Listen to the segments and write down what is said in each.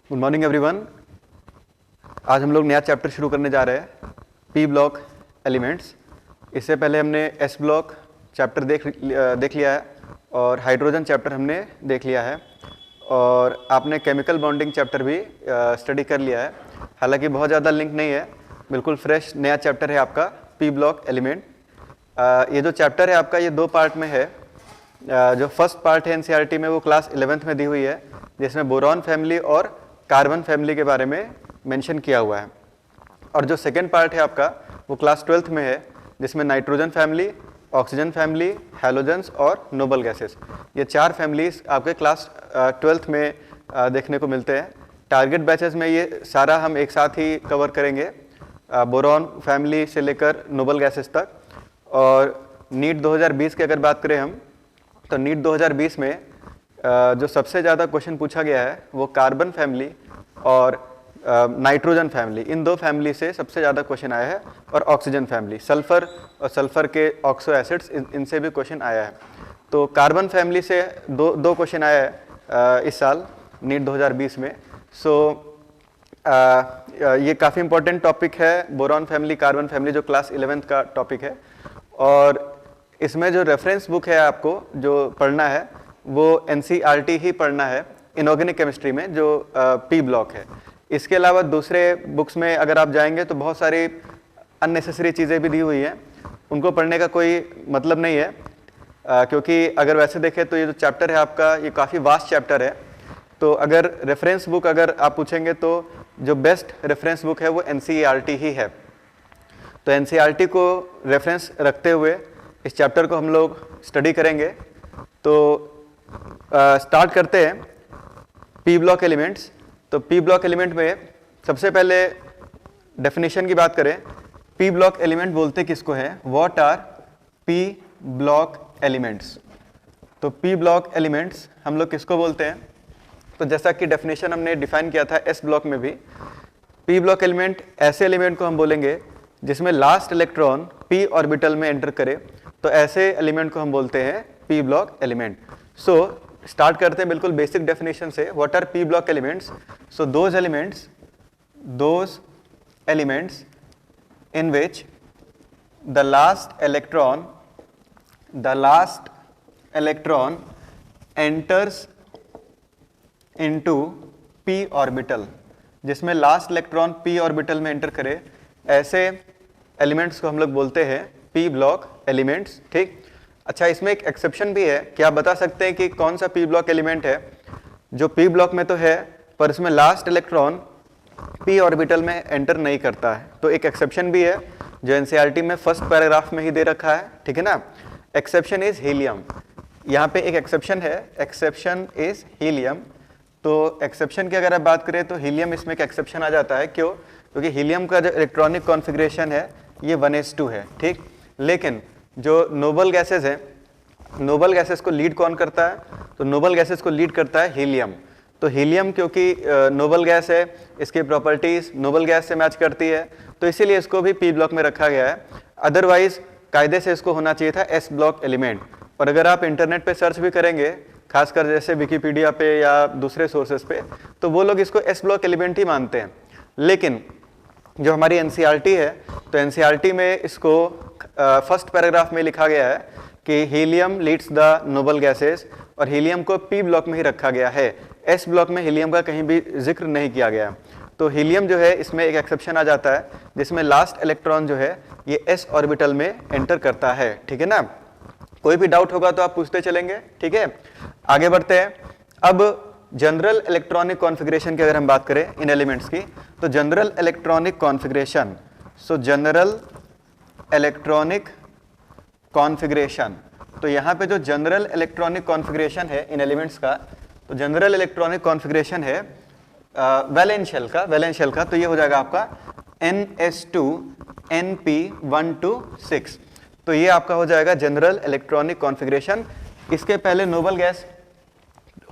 Good morning everyone. आज हम लोग नया चैप्टर शुरू करने जा रहे हैं, पी ब्लॉक एलिमेंट्स। इससे पहले हमने एस ब्लॉक चैप्टर देख लिया है और हाइड्रोजन चैप्टर हमने देख लिया है और आपने केमिकल बॉन्डिंग चैप्टर भी स्टडी कर लिया है। हालांकि बहुत ज़्यादा लिंक नहीं है, बिल्कुल फ्रेश नया चैप्टर है आपका पी ब्लॉक एलिमेंट। ये जो चैप्टर है आपका, ये दो पार्ट में है। जो फर्स्ट पार्ट है एनसीईआरटी में, वो क्लास 11th में दी हुई है, जिसमें बोरॉन फैमिली और कार्बन फैमिली के बारे में मेंशन किया हुआ है। और जो सेकेंड पार्ट है आपका, वो क्लास 12th में है, जिसमें nitrogen family, oxygen family, halogens और नोबल गैसेस, ये चार फैमिलीज आपके क्लास 12th में देखने को मिलते हैं। टारगेट बैचेस में ये सारा हम एक साथ ही कवर करेंगे, बोरॉन फैमिली से लेकर नोबल गैसेस तक। और नीट 2020 की अगर बात करें हम, तो नीट 2020 में जो सबसे ज़्यादा क्वेश्चन पूछा गया है वो कार्बन फैमिली और नाइट्रोजन फैमिली, इन दो फैमिली से सबसे ज़्यादा क्वेश्चन आया है। और ऑक्सीजन फैमिली, सल्फर और सल्फर के ऑक्सो एसिड्स, इनसे भी क्वेश्चन आया है। तो कार्बन फैमिली से दो क्वेश्चन आया है इस साल नीट 2020 में। सो ये काफ़ी इंपॉर्टेंट टॉपिक है, बोरॉन फैमिली, कार्बन फैमिली, जो क्लास 11th का टॉपिक है। और इसमें जो रेफरेंस बुक है आपको जो पढ़ना है, वो एनसीईआरटी ही पढ़ना है इनऑर्गेनिक केमिस्ट्री में, जो पी ब्लॉक है। इसके अलावा दूसरे बुक्स में अगर आप जाएंगे तो बहुत सारी अननेसेसरी चीज़ें भी दी हुई हैं, उनको पढ़ने का कोई मतलब नहीं है, क्योंकि अगर वैसे देखें तो ये जो चैप्टर है आपका, ये काफ़ी वास्ट चैप्टर है। तो अगर रेफरेंस बुक अगर आप पूछेंगे तो जो बेस्ट रेफरेंस बुक है वो एनसीईआरटी ही है। तो एनसीईआरटी को रेफरेंस रखते हुए इस चैप्टर को हम लोग स्टडी करेंगे। तो स्टार्ट करते हैं पी ब्लॉक एलिमेंट्स। तो पी ब्लॉक एलिमेंट में सबसे पहले डेफिनेशन की बात करें, पी ब्लॉक एलिमेंट बोलते किसको है, what R P block elements. तो पी ब्लॉक एलिमेंट्स हम लोग किसको बोलते हैं, तो जैसा कि डेफिनेशन हमने डिफाइन किया था एस ब्लॉक में भी, पी ब्लॉक एलिमेंट ऐसे एलिमेंट को हम बोलेंगे जिसमें लास्ट इलेक्ट्रॉन पी ऑर्बिटल में एंटर करे, तो ऐसे एलिमेंट को हम बोलते हैं P block element. So start करते हैं बिल्कुल बेसिक डेफिनेशन से, what R P block elements. So those elements in which the last electron enters into P orbital, जिसमें लास्ट इलेक्ट्रॉन पी ऑर्बिटल में एंटर करे, ऐसे एलिमेंट्स को हम लोग बोलते हैं पी ब्लॉक एलिमेंट्स। ठीक। अच्छा, इसमें एक एक्सेप्शन भी है। क्या आप बता सकते हैं कि कौन सा पी ब्लॉक एलिमेंट है जो पी ब्लॉक में तो है पर इसमें लास्ट इलेक्ट्रॉन पी ऑर्बिटल में एंटर नहीं करता है? तो एक एक्सेप्शन भी है जो एनसीईआरटी में फर्स्ट पैराग्राफ में ही दे रखा है, ठीक है ना। Exception is helium. यहाँ पे एक एक्सेप्शन है, एक्सेप्शन इज हीलियम। तो एक्सेप्शन की अगर आप बात करें तो हीलियम इसमें एक एक्सेप्शन आ जाता है। क्यों? क्योंकि हीलियम का जो इलेक्ट्रॉनिक कॉन्फ़िगरेशन है ये 1s2 है, ठीक। लेकिन जो नोबल गैसेस हैं, नोबल गैसेस को लीड कौन करता है, तो नोबल गैसेस को लीड करता है हीलियम। तो हीलियम क्योंकि नोबल गैस है, इसकी प्रॉपर्टीज नोबल गैस से मैच करती है, तो इसीलिए इसको भी पी ब्लॉक में रखा गया है। अदरवाइज कायदे से इसको होना चाहिए था एस ब्लॉक एलिमेंट। और अगर आप इंटरनेट पे सर्च भी करेंगे, खासकर जैसे विकिपीडिया पे या दूसरे सोर्सेज पे, तो वो लोग इसको एस ब्लॉक एलिमेंट ही मानते हैं। लेकिन जो हमारी एनसीईआरटी है, तो एनसीईआरटी में इसको फर्स्ट पैराग्राफ में लिखा गया है कि helium leads the noble gases, और हीलियम को पी ब्लॉक में ही रखा गया है। एस ब्लॉक में हीलियम का कहीं भी जिक्र नहीं किया गया। तो हीलियम जो है इसमें एक एक्सेप्शन आ जाता है, जिसमें लास्ट इलेक्ट्रॉन जो है ये एस ऑर्बिटल में एंटर करता है, ठीक है ना। कोई भी डाउट होगा तो आप पूछते चलेंगे, ठीक है। आगे बढ़ते हैं। अब जनरल इलेक्ट्रॉनिक कॉन्फ़िगरेशन की अगर हम बात करें इन एलिमेंट्स की, तो जनरल इलेक्ट्रॉनिक कॉन्फ़िगरेशन, सो जनरल इलेक्ट्रॉनिक कॉन्फ़िगरेशन, तो यहाँ पे जो जनरल इलेक्ट्रॉनिक कॉन्फ़िगरेशन है इन एलिमेंट्स का, तो जनरल इलेक्ट्रॉनिक कॉन्फ़िगरेशन है वैलेंस शेल का, तो ये हो जाएगा आपका NS2NP126। तो ये आपका हो जाएगा जनरल इलेक्ट्रॉनिक कॉन्फ़िगरेशन। इसके पहले नोबल गैस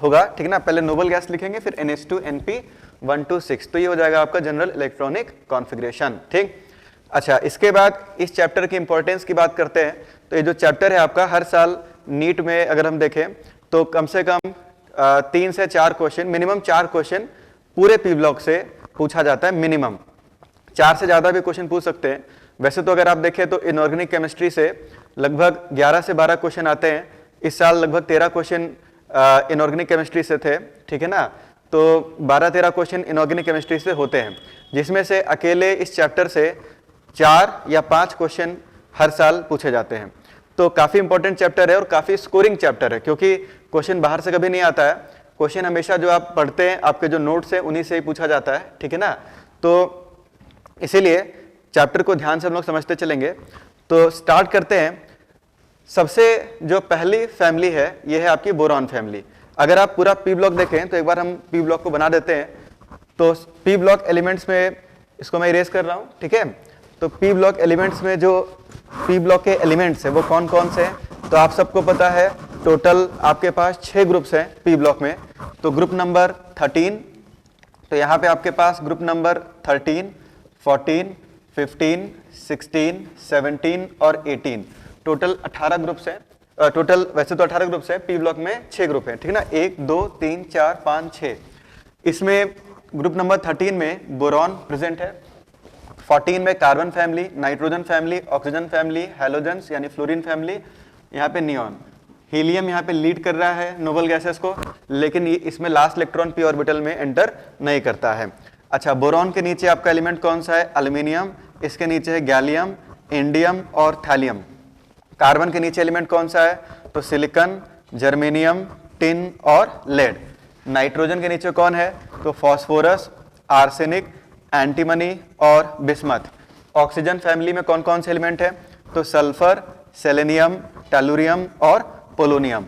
होगा, ठीक है ना, पहले नोबल गैस लिखेंगे फिर NS2NP126, तो ये हो जाएगा आपका जनरल इलेक्ट्रॉनिक कॉन्फ़िगरेशन, ठीक। अच्छा, इसके बाद इस चैप्टर की इंपॉर्टेंस की बात करते हैं। तो ये जो चैप्टर है आपका, हर साल नीट में अगर हम देखें तो कम से कम 3 से 4 क्वेश्चन, मिनिमम 4 क्वेश्चन पूरे पी ब्लॉक से पूछा जाता है मिनिमम। 4 से ज़्यादा भी क्वेश्चन पूछ सकते हैं। वैसे तो अगर आप देखें तो इनऑर्गेनिक केमिस्ट्री से लगभग 11 से 12 क्वेश्चन आते हैं। इस साल लगभग 13 क्वेश्चन इनऑर्गेनिक केमिस्ट्री से थे, ठीक है ना। तो 12-13 क्वेश्चन इनऑर्गेनिक केमिस्ट्री से होते हैं, जिसमें से अकेले इस चैप्टर से 4 या 5 क्वेश्चन हर साल पूछे जाते हैं। तो काफ़ी इंपॉर्टेंट चैप्टर है और काफ़ी स्कोरिंग चैप्टर है, क्योंकि क्वेश्चन बाहर से कभी नहीं आता है। क्वेश्चन हमेशा जो आप पढ़ते हैं, आपके जो नोट्स हैं उन्हीं से ही पूछा जाता है, ठीक है ना। तो इसीलिए चैप्टर को ध्यान से हम लोग समझते चलेंगे। तो स्टार्ट करते हैं। सबसे जो पहली फैमिली है ये है आपकी बोरॉन फैमिली। अगर आप पूरा पी ब्लॉक देखें तो एक बार हम पी ब्लॉक को बना देते हैं। तो पी ब्लॉक एलिमेंट्स में इसको मैं इरेज कर रहा हूँ, ठीक है। तो पी ब्लॉक एलिमेंट्स में जो पी ब्लॉक के एलिमेंट्स है वो कौन कौन से हैं, तो आप सबको पता है टोटल आपके पास 6 ग्रुप्स हैं पी ब्लॉक में। तो ग्रुप नंबर 13, तो यहाँ पे आपके पास ग्रुप नंबर 13, 14, 15, 16, 17 और 18, टोटल 18 ग्रुप्स हैं। टोटल वैसे तो 18 ग्रुप्स हैं, पी ब्लॉक में 6 ग्रुप हैं, ठीक है ना। 1 2 3 4 5 6। इसमें ग्रुप नंबर 13 में बोरॉन प्रेजेंट है, 14 में carbon family, nitrogen family, oxygen family, halogens यानी फ्लोरीन फैमिली, यहाँ पे नियॉन। हीलियम यहाँ पे लीड कर रहा है नोबल गैसेस को, लेकिन ये इसमें लास्ट इलेक्ट्रॉन पी ऑर्बिटल में एंटर नहीं करता है। अच्छा, बोरॉन के नीचे आपका एलिमेंट कौन सा है, एल्यूमिनियम। इसके नीचे है गैलियम, इंडियम और थैलियम। कार्बन के नीचे एलिमेंट कौन सा है, तो सिलिकॉन, जर्मेनियम, टिन और लेड। नाइट्रोजन के नीचे कौन है, तो फॉस्फोरस, आर्सेनिक, एंटीमनी और बिस्मथ। ऑक्सीजन फैमिली में कौन कौन से एलिमेंट है, तो सल्फर, सेलेनियम, टेलुरियम और पोलोनियम।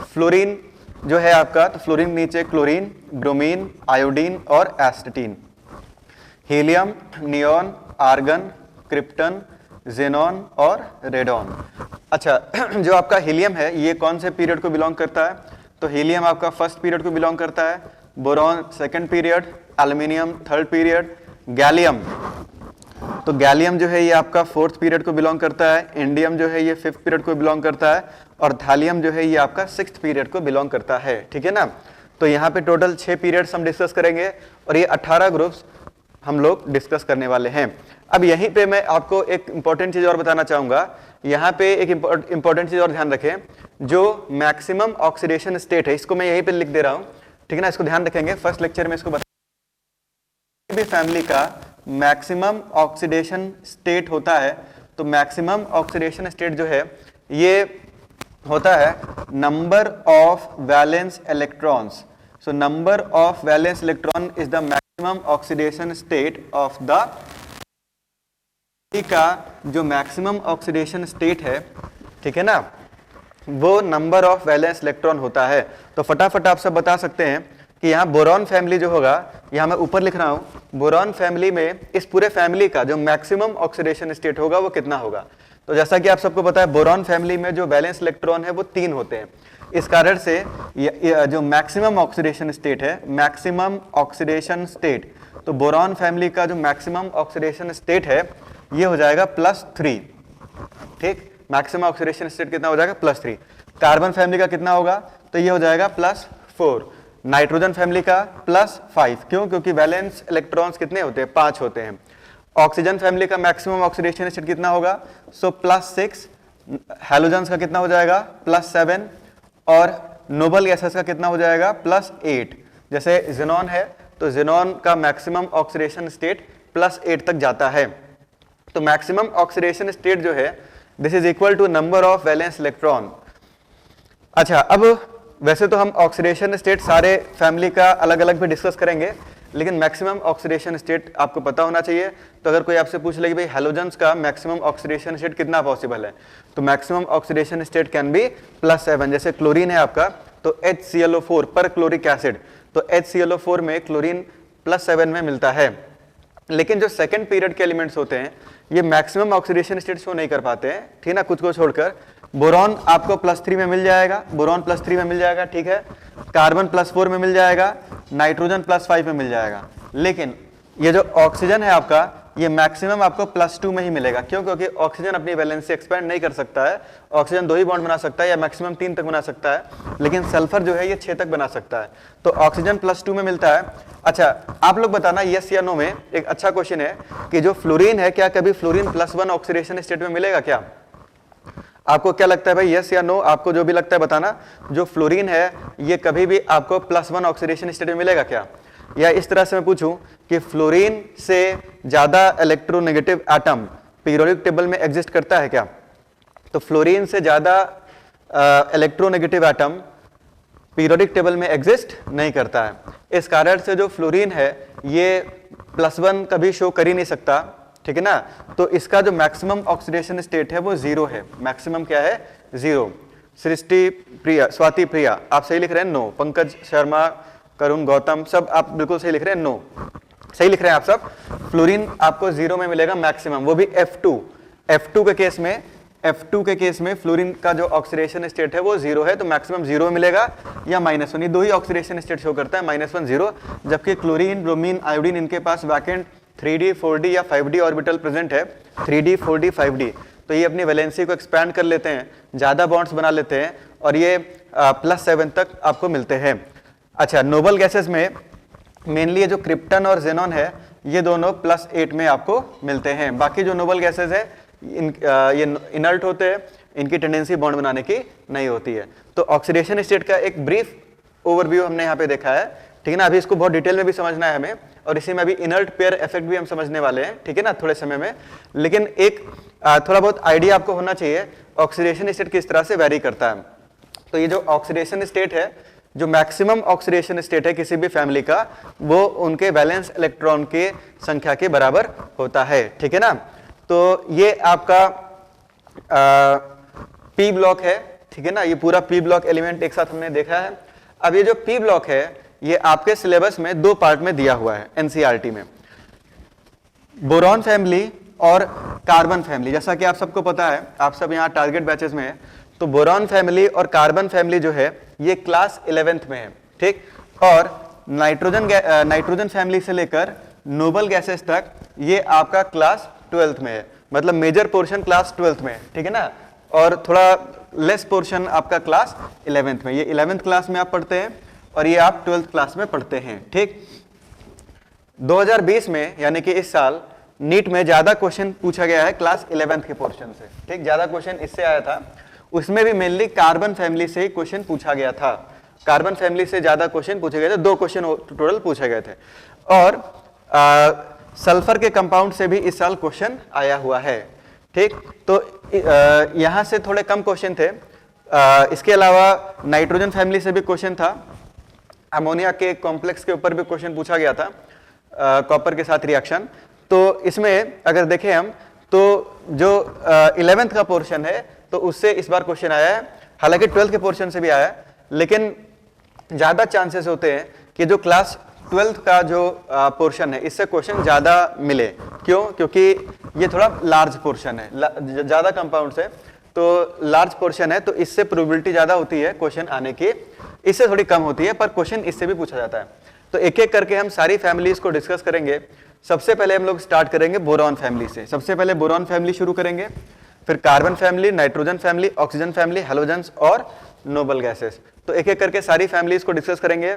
फ्लोरीन जो है आपका, तो फ्लोरीन नीचे क्लोरीन, ब्रोमीन, आयोडीन और astatine. Helium, neon, argon, krypton, xenon और रेडॉन। अच्छा, जो आपका हीलियम है ये कौन से पीरियड को बिलोंग करता है, तो हीलियम आपका फर्स्ट पीरियड को बिलोंग करता है, boron second period, aluminium third period, gallium, तो गैलियम जो है ये आपका फोर्थ पीरियड को बिलोंग करता है, इंडियम जो है ये फिफ्थ पीरियड को बिलोंग करता है और थैलियम जो है ये आपका सिक्स्थ पीरियड को बिलोंग करता है, ठीक है ना। तो यहाँ पे टोटल 6 पीरियड्स हम डिस्कस करेंगे और ये 18 ग्रुप्स हम लोग डिस्कस करने वाले हैं। अब यहीं पे मैं आपको एक इंपॉर्टेंट चीज और बताना चाहूंगा। यहाँ पे एक इंपॉर्टेंट चीज और ध्यान रखें, जो मैक्सिमम ऑक्सीडेशन स्टेट है इसको मैं यहीं पे लिख दे रहा हूँ, ठीक है ना। इसको ध्यान रखेंगे, फर्स्ट लेक्चर में इसको भी फैमिली का मैक्सिमम ऑक्सीडेशन स्टेट होता है। तो मैक्सिमम ऑक्सीडेशन स्टेट जो है ये होता है number of valence electrons. So number of valence electron is the maximum oxidation state of the, का जो मैक्सिमम ऑक्सीडेशन स्टेट है, ठीक है ना, वो नंबर ऑफ वैलेंस इलेक्ट्रॉन होता है। तो फटाफट आप सब बता सकते हैं कि यहाँ बोरॉन फैमिली जो होगा, यहाँ मैं ऊपर लिख रहा हूँ, बोरॉन फैमिली में इस पूरे फैमिली का जो मैक्सिमम ऑक्सीडेशन स्टेट होगा वो कितना होगा। तो जैसा कि आप सबको पता है बोरॉन फैमिली में जो वैलेंस इलेक्ट्रॉन है वो 3 होते हैं। इस कारण से जो मैक्सिमम ऑक्सीडेशन स्टेट है, मैक्सिमम ऑक्सीडेशन स्टेट, तो बोरॉन फैमिली का जो मैक्सिमम ऑक्सीडेशन स्टेट है ये हो जाएगा +3, ठीक। मैक्सिमम ऑक्सीडेशन स्टेट कितना हो जाएगा, +3। कार्बन फैमिली का कितना होगा, तो ये हो जाएगा +4। नाइट्रोजन फैमिली का +5, क्यों, क्योंकि वैलेंस इलेक्ट्रॉन्स कितने होते हैं, 5 होते हैं। ऑक्सीजन फैमिली का मैक्सिमम ऑक्सीडेशन स्टेट कितना होगा, सो +6। हैलोजेंस का कितना हो जाएगा, +7 और नोबल गैसेस का कितना हो जाएगा, +8। जैसे जेनॉन है तो जेनॉन का मैक्सिमम ऑक्सीडेशन स्टेट +8 तक जाता है। तो मैक्सिमम ऑक्सीडेशन स्टेट जो है this is equal to number of valence electron. अच्छा, अब वैसे तो हम ऑक्सीडेशन स्टेट सारे फैमिली का अलग अलग भी डिस्कस करेंगे, लेकिन मैक्सिमम ऑक्सीडेशन स्टेट आपको पता होना चाहिए। तो अगर कोई आपसे पूछ ले कि भाई हैलोजेंस का मैक्सिमम ऑक्सीडेशन स्टेट कितना पॉसिबल है, तो maximum oxidation state can be +7। जैसे क्लोरीन है आपका, तो HClO4 पर क्लोरिक एसिड, तो HClO4 में क्लोरीन +7 में मिलता है। लेकिन जो सेकंड पीरियड के एलिमेंट्स होते हैं ये मैक्सिमम ऑक्सीडेशन स्टेट शो नहीं कर पाते हैं, ठीक है ना, कुछ को छोड़कर। बोरॉन आपको +3 में मिल जाएगा, बोरॉन +3 में मिल जाएगा, ठीक है। कार्बन +4 में मिल जाएगा, नाइट्रोजन +5 में मिल जाएगा। लेकिन ये जो ऑक्सीजन है आपका ये मैक्सिमम आपको +2 में ही मिलेगा। क्यों? क्योंकि ऑक्सीजन अपनी वैलेंसी एक्सपेंड नहीं कर सकता है, ऑक्सीजन 2 ही बॉन्ड बना सकता है या मैक्सिमम 3 तक बना सकता है, लेकिन सल्फर जो है ये 6 तक बना सकता है। तो ऑक्सीजन +2 में मिलता है। अच्छा, आप लोग बताना यस या नो में, एक अच्छा क्वेश्चन है कि जो फ्लोरीन है, क्या कभी फ्लोरीन +1 ऑक्सीडेशन स्टेट में मिलेगा क्या? आपको क्या लगता है भाई, यस या नो? आपको जो भी लगता है बताना। जो फ्लोरीन है ये कभी भी आपको +1 ऑक्सीडेशन स्टेट में मिलेगा क्या? या इस तरह से मैं पूछूं कि फ्लोरीन से ज्यादा इलेक्ट्रोनेगेटिव एटम पीरियोडिक टेबल में एग्जिस्ट करता है क्या? तो फ्लोरीन से ज्यादा इलेक्ट्रोनेगेटिव एटम पीरियोडिक टेबल में एग्जिस्ट नहीं करता है। इस कारण से जो फ्लोरीन है ये +1 कभी शो कर ही नहीं सकता, ठीक है ना। तो इसका जो मैक्सिमम ऑक्सीडेशन स्टेट है वो 0 है। मैक्सिमम क्या है? 0। सृष्टि प्रिया, स्वाति प्रिया, आप सही लिख रहे हैं नो। पंकज शर्मा, करुण, गौतम, सब आप बिल्कुल सही लिख रहे हैं, नो सही लिख रहे हैं आप सब। फ्लोरीन आपको 0 में मिलेगा मैक्सिमम, वो भी F2। F2 के केस में फ्लोरीन का जो ऑक्सीडेशन स्टेट है वो 0 है, तो मैक्सिमम 0 में मिलेगा या -1। ये दो ही ऑक्सीडेशन स्टेट शो करता है, -1, 0। जबकि क्लोरीन, ब्रोमीन, आयोडीन, इनके पास वैकेंट 3D, 4D या 5D ऑर्बिटल प्रेजेंट है। 3D, 4D, 5D, तो ये अपनी वैलेंसी को एक्सपैंड कर लेते हैं, ज्यादा बॉन्ड्स बना लेते हैं और ये +7 तक आपको मिलते हैं। अच्छा, नोबल गैसेस में मेनली ये जो क्रिप्टन और जेनॉन है ये दोनों +8 में आपको मिलते हैं। बाकी जो नोबल गैसेस है ये इनर्ट होते हैं, इनकी टेंडेंसी बॉन्ड बनाने की नहीं होती है। तो ऑक्सीडेशन स्टेट का एक ब्रीफ ओवरव्यू हमने यहाँ पे देखा है, ठीक है ना। अभी इसको बहुत डिटेल में भी समझना है हमें, और इसी में अभी इनर्ट पेयर इफेक्ट भी हम समझने वाले हैं, ठीक है ना, थोड़े समय में। लेकिन एक थोड़ा बहुत आइडिया आपको होना चाहिए ऑक्सीडेशन स्टेट किस तरह से वेरी करता है। तो ये जो ऑक्सीडेशन स्टेट है, जो मैक्सिमम ऑक्सीडेशन स्टेट है किसी भी फैमिली का, वो उनके वैलेंस इलेक्ट्रॉन के संख्या के बराबर होता है, ठीक है ना। तो ये आपका पी ब्लॉक है, ठीक है ना। ये पूरा पी ब्लॉक एलिमेंट एक साथ हमने देखा है। अब ये जो पी ब्लॉक है ये आपके सिलेबस में 2 पार्ट में दिया हुआ है एनसीईआरटी में, बोरॉन फैमिली और कार्बन फैमिली। जैसा कि आप सबको पता है, आप सब यहाँ टारगेट बैचेस में है, तो बोरॉन फैमिली और कार्बन फैमिली जो है ये क्लास 11th में है, ठीक। और नाइट्रोजन फैमिली से लेकर नोबल गैसेस तक ये आपका क्लास 12th में है, मतलब मेजर पोर्शन क्लास 12th में है, ठीक है ना। और थोड़ा लेस पोर्शन आपका क्लास 11th में। ये 11th क्लास में आप पढ़ते हैं और ये आप 12th क्लास में पढ़ते हैं, ठीक। 2020 में यानी कि इस साल नीट में ज्यादा क्वेश्चन पूछा गया है क्लास 11th के पोर्शन से, ठीक। ज्यादा क्वेश्चन इससे आया था, उसमें भी मेनली कार्बन फैमिली से ही क्वेश्चन पूछा गया था। कार्बन फैमिली से ज्यादा क्वेश्चन पूछे गए थे, 2 क्वेश्चन टोटल पूछे गए थे। और सल्फर के कंपाउंड से भी इस साल क्वेश्चन आया हुआ है, ठीक। तो यहां से थोड़े कम क्वेश्चन थे। इसके अलावा नाइट्रोजन फैमिली से भी क्वेश्चन था, अमोनिया के कॉम्प्लेक्स के ऊपर भी क्वेश्चन पूछा गया था, कॉपर के साथ रिएक्शन। तो इसमें अगर देखें हम तो जो 11th का पोर्शन है तो उससे इस बार क्वेश्चन आया है, हालांकि 12th के पोर्शन से भी आया है, लेकिन ज्यादा चांसेस होते हैं कि जो क्लास 12th का जो पोर्शन है इससे क्वेश्चन ज्यादा मिले। क्यों? क्योंकि ये थोड़ा लार्ज पोर्शन है, ज्यादा कंपाउंड्स है, तो लार्ज पोर्शन है, तो इससे प्रोबेबिलिटी ज्यादा होती है क्वेश्चन आने की, इससे थोड़ी कम होती है, पर क्वेश्चन इससे भी पूछा जाता है। तो एक एक करके हम सारी फैमिलीज को डिस्कस करेंगे। सबसे पहले हम लोग स्टार्ट करेंगे बोरॉन फैमिली से। सबसे पहले बोरॉन फैमिली शुरू करेंगे, फिर carbon family, nitrogen family, oxygen family, halogens और नोबल गैसेस। तो एक एक करके सारी फैमिलीज को डिस्कस करेंगे।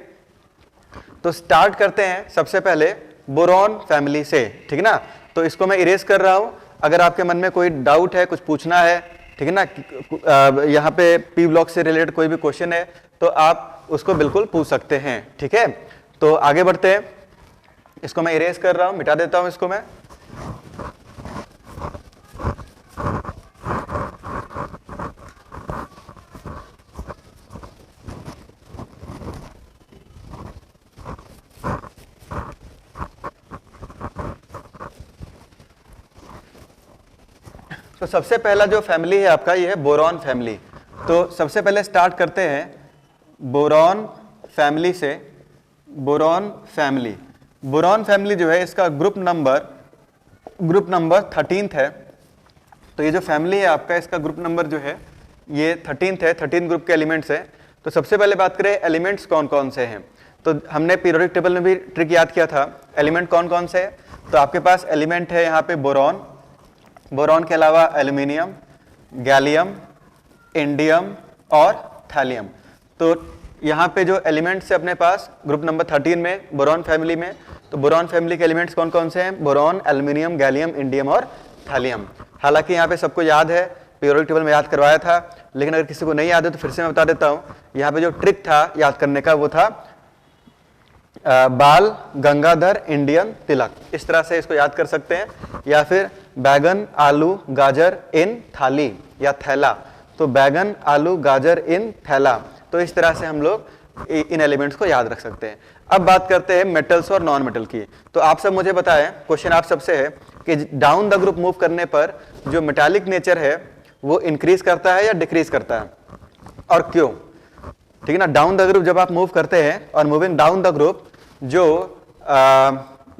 तो स्टार्ट करते हैं सबसे पहले बोरॉन फैमिली से, ठीक है ना। तो इसको मैं इरेज कर रहा हूं, अगर आपके मन में कोई डाउट है, कुछ पूछना है, ठीक है ना, यहाँ पे पी ब्लॉक से रिलेटेड कोई भी क्वेश्चन है तो आप उसको बिल्कुल पूछ सकते हैं, ठीक है। तो आगे बढ़ते हैं, इसको मैं इरेज कर रहा हूं, मिटा देता हूं इसको मैं। तो सबसे पहला जो फैमिली है आपका ये है बोरॉन फैमिली। तो सबसे पहले स्टार्ट करते हैं बोरॉन फैमिली से। बोरॉन फैमिली जो है इसका ग्रुप नंबर 13th है। तो ये जो फैमिली है आपका, इसका ग्रुप नंबर जो है ये 13th है, 13 ग्रुप के एलिमेंट्स है। तो सबसे पहले बात करें एलिमेंट्स कौन कौन से हैं। तो हमने पीरियोडिक टेबल में भी ट्रिक याद किया था, एलिमेंट कौन कौन से हैं। तो आपके पास एलिमेंट है यहाँ पे बोरॉन, बोरॉन के अलावा एल्यूमिनियम, गैलियम, इंडियम और थैलियम। तो यहाँ पे जो एलिमेंट्स है अपने पास ग्रुप नंबर 13 में बोरॉन फैमिली में, तो बोरॉन फैमिली के एलिमेंट्स कौन कौन से हैं? बोरॉन, एल्यूमिनियम, गैलियम, इंडियम और थैलियम। हालांकि यहाँ पे सबको याद है, पीरियोडिक टेबल में याद करवाया था, लेकिन अगर किसी को नहीं याद है तो फिर से मैं बता देता हूँ। यहाँ पे जो ट्रिक था याद करने का वो था बाल गंगाधर इंडियन तिलक, इस तरह से इसको याद कर सकते हैं, या फिर बैगन आलू गाजर इन थाली या थैला, तो बैगन आलू गाजर इन थैला। तो इस तरह से हम लोग इन एलिमेंट्स को याद रख सकते हैं। अब बात करते हैं मेटल्स और नॉन मेटल की। तो आप सब मुझे बताएं, क्वेश्चन आप सबसे है कि डाउन द ग्रुप मूव करने पर जो मेटालिक नेचर है वो इंक्रीज करता है या डिक्रीज करता है, और क्यों? ठीक है ना, डाउन द ग्रुप जब आप मूव करते हैं और मूविंग डाउन द ग्रुप जो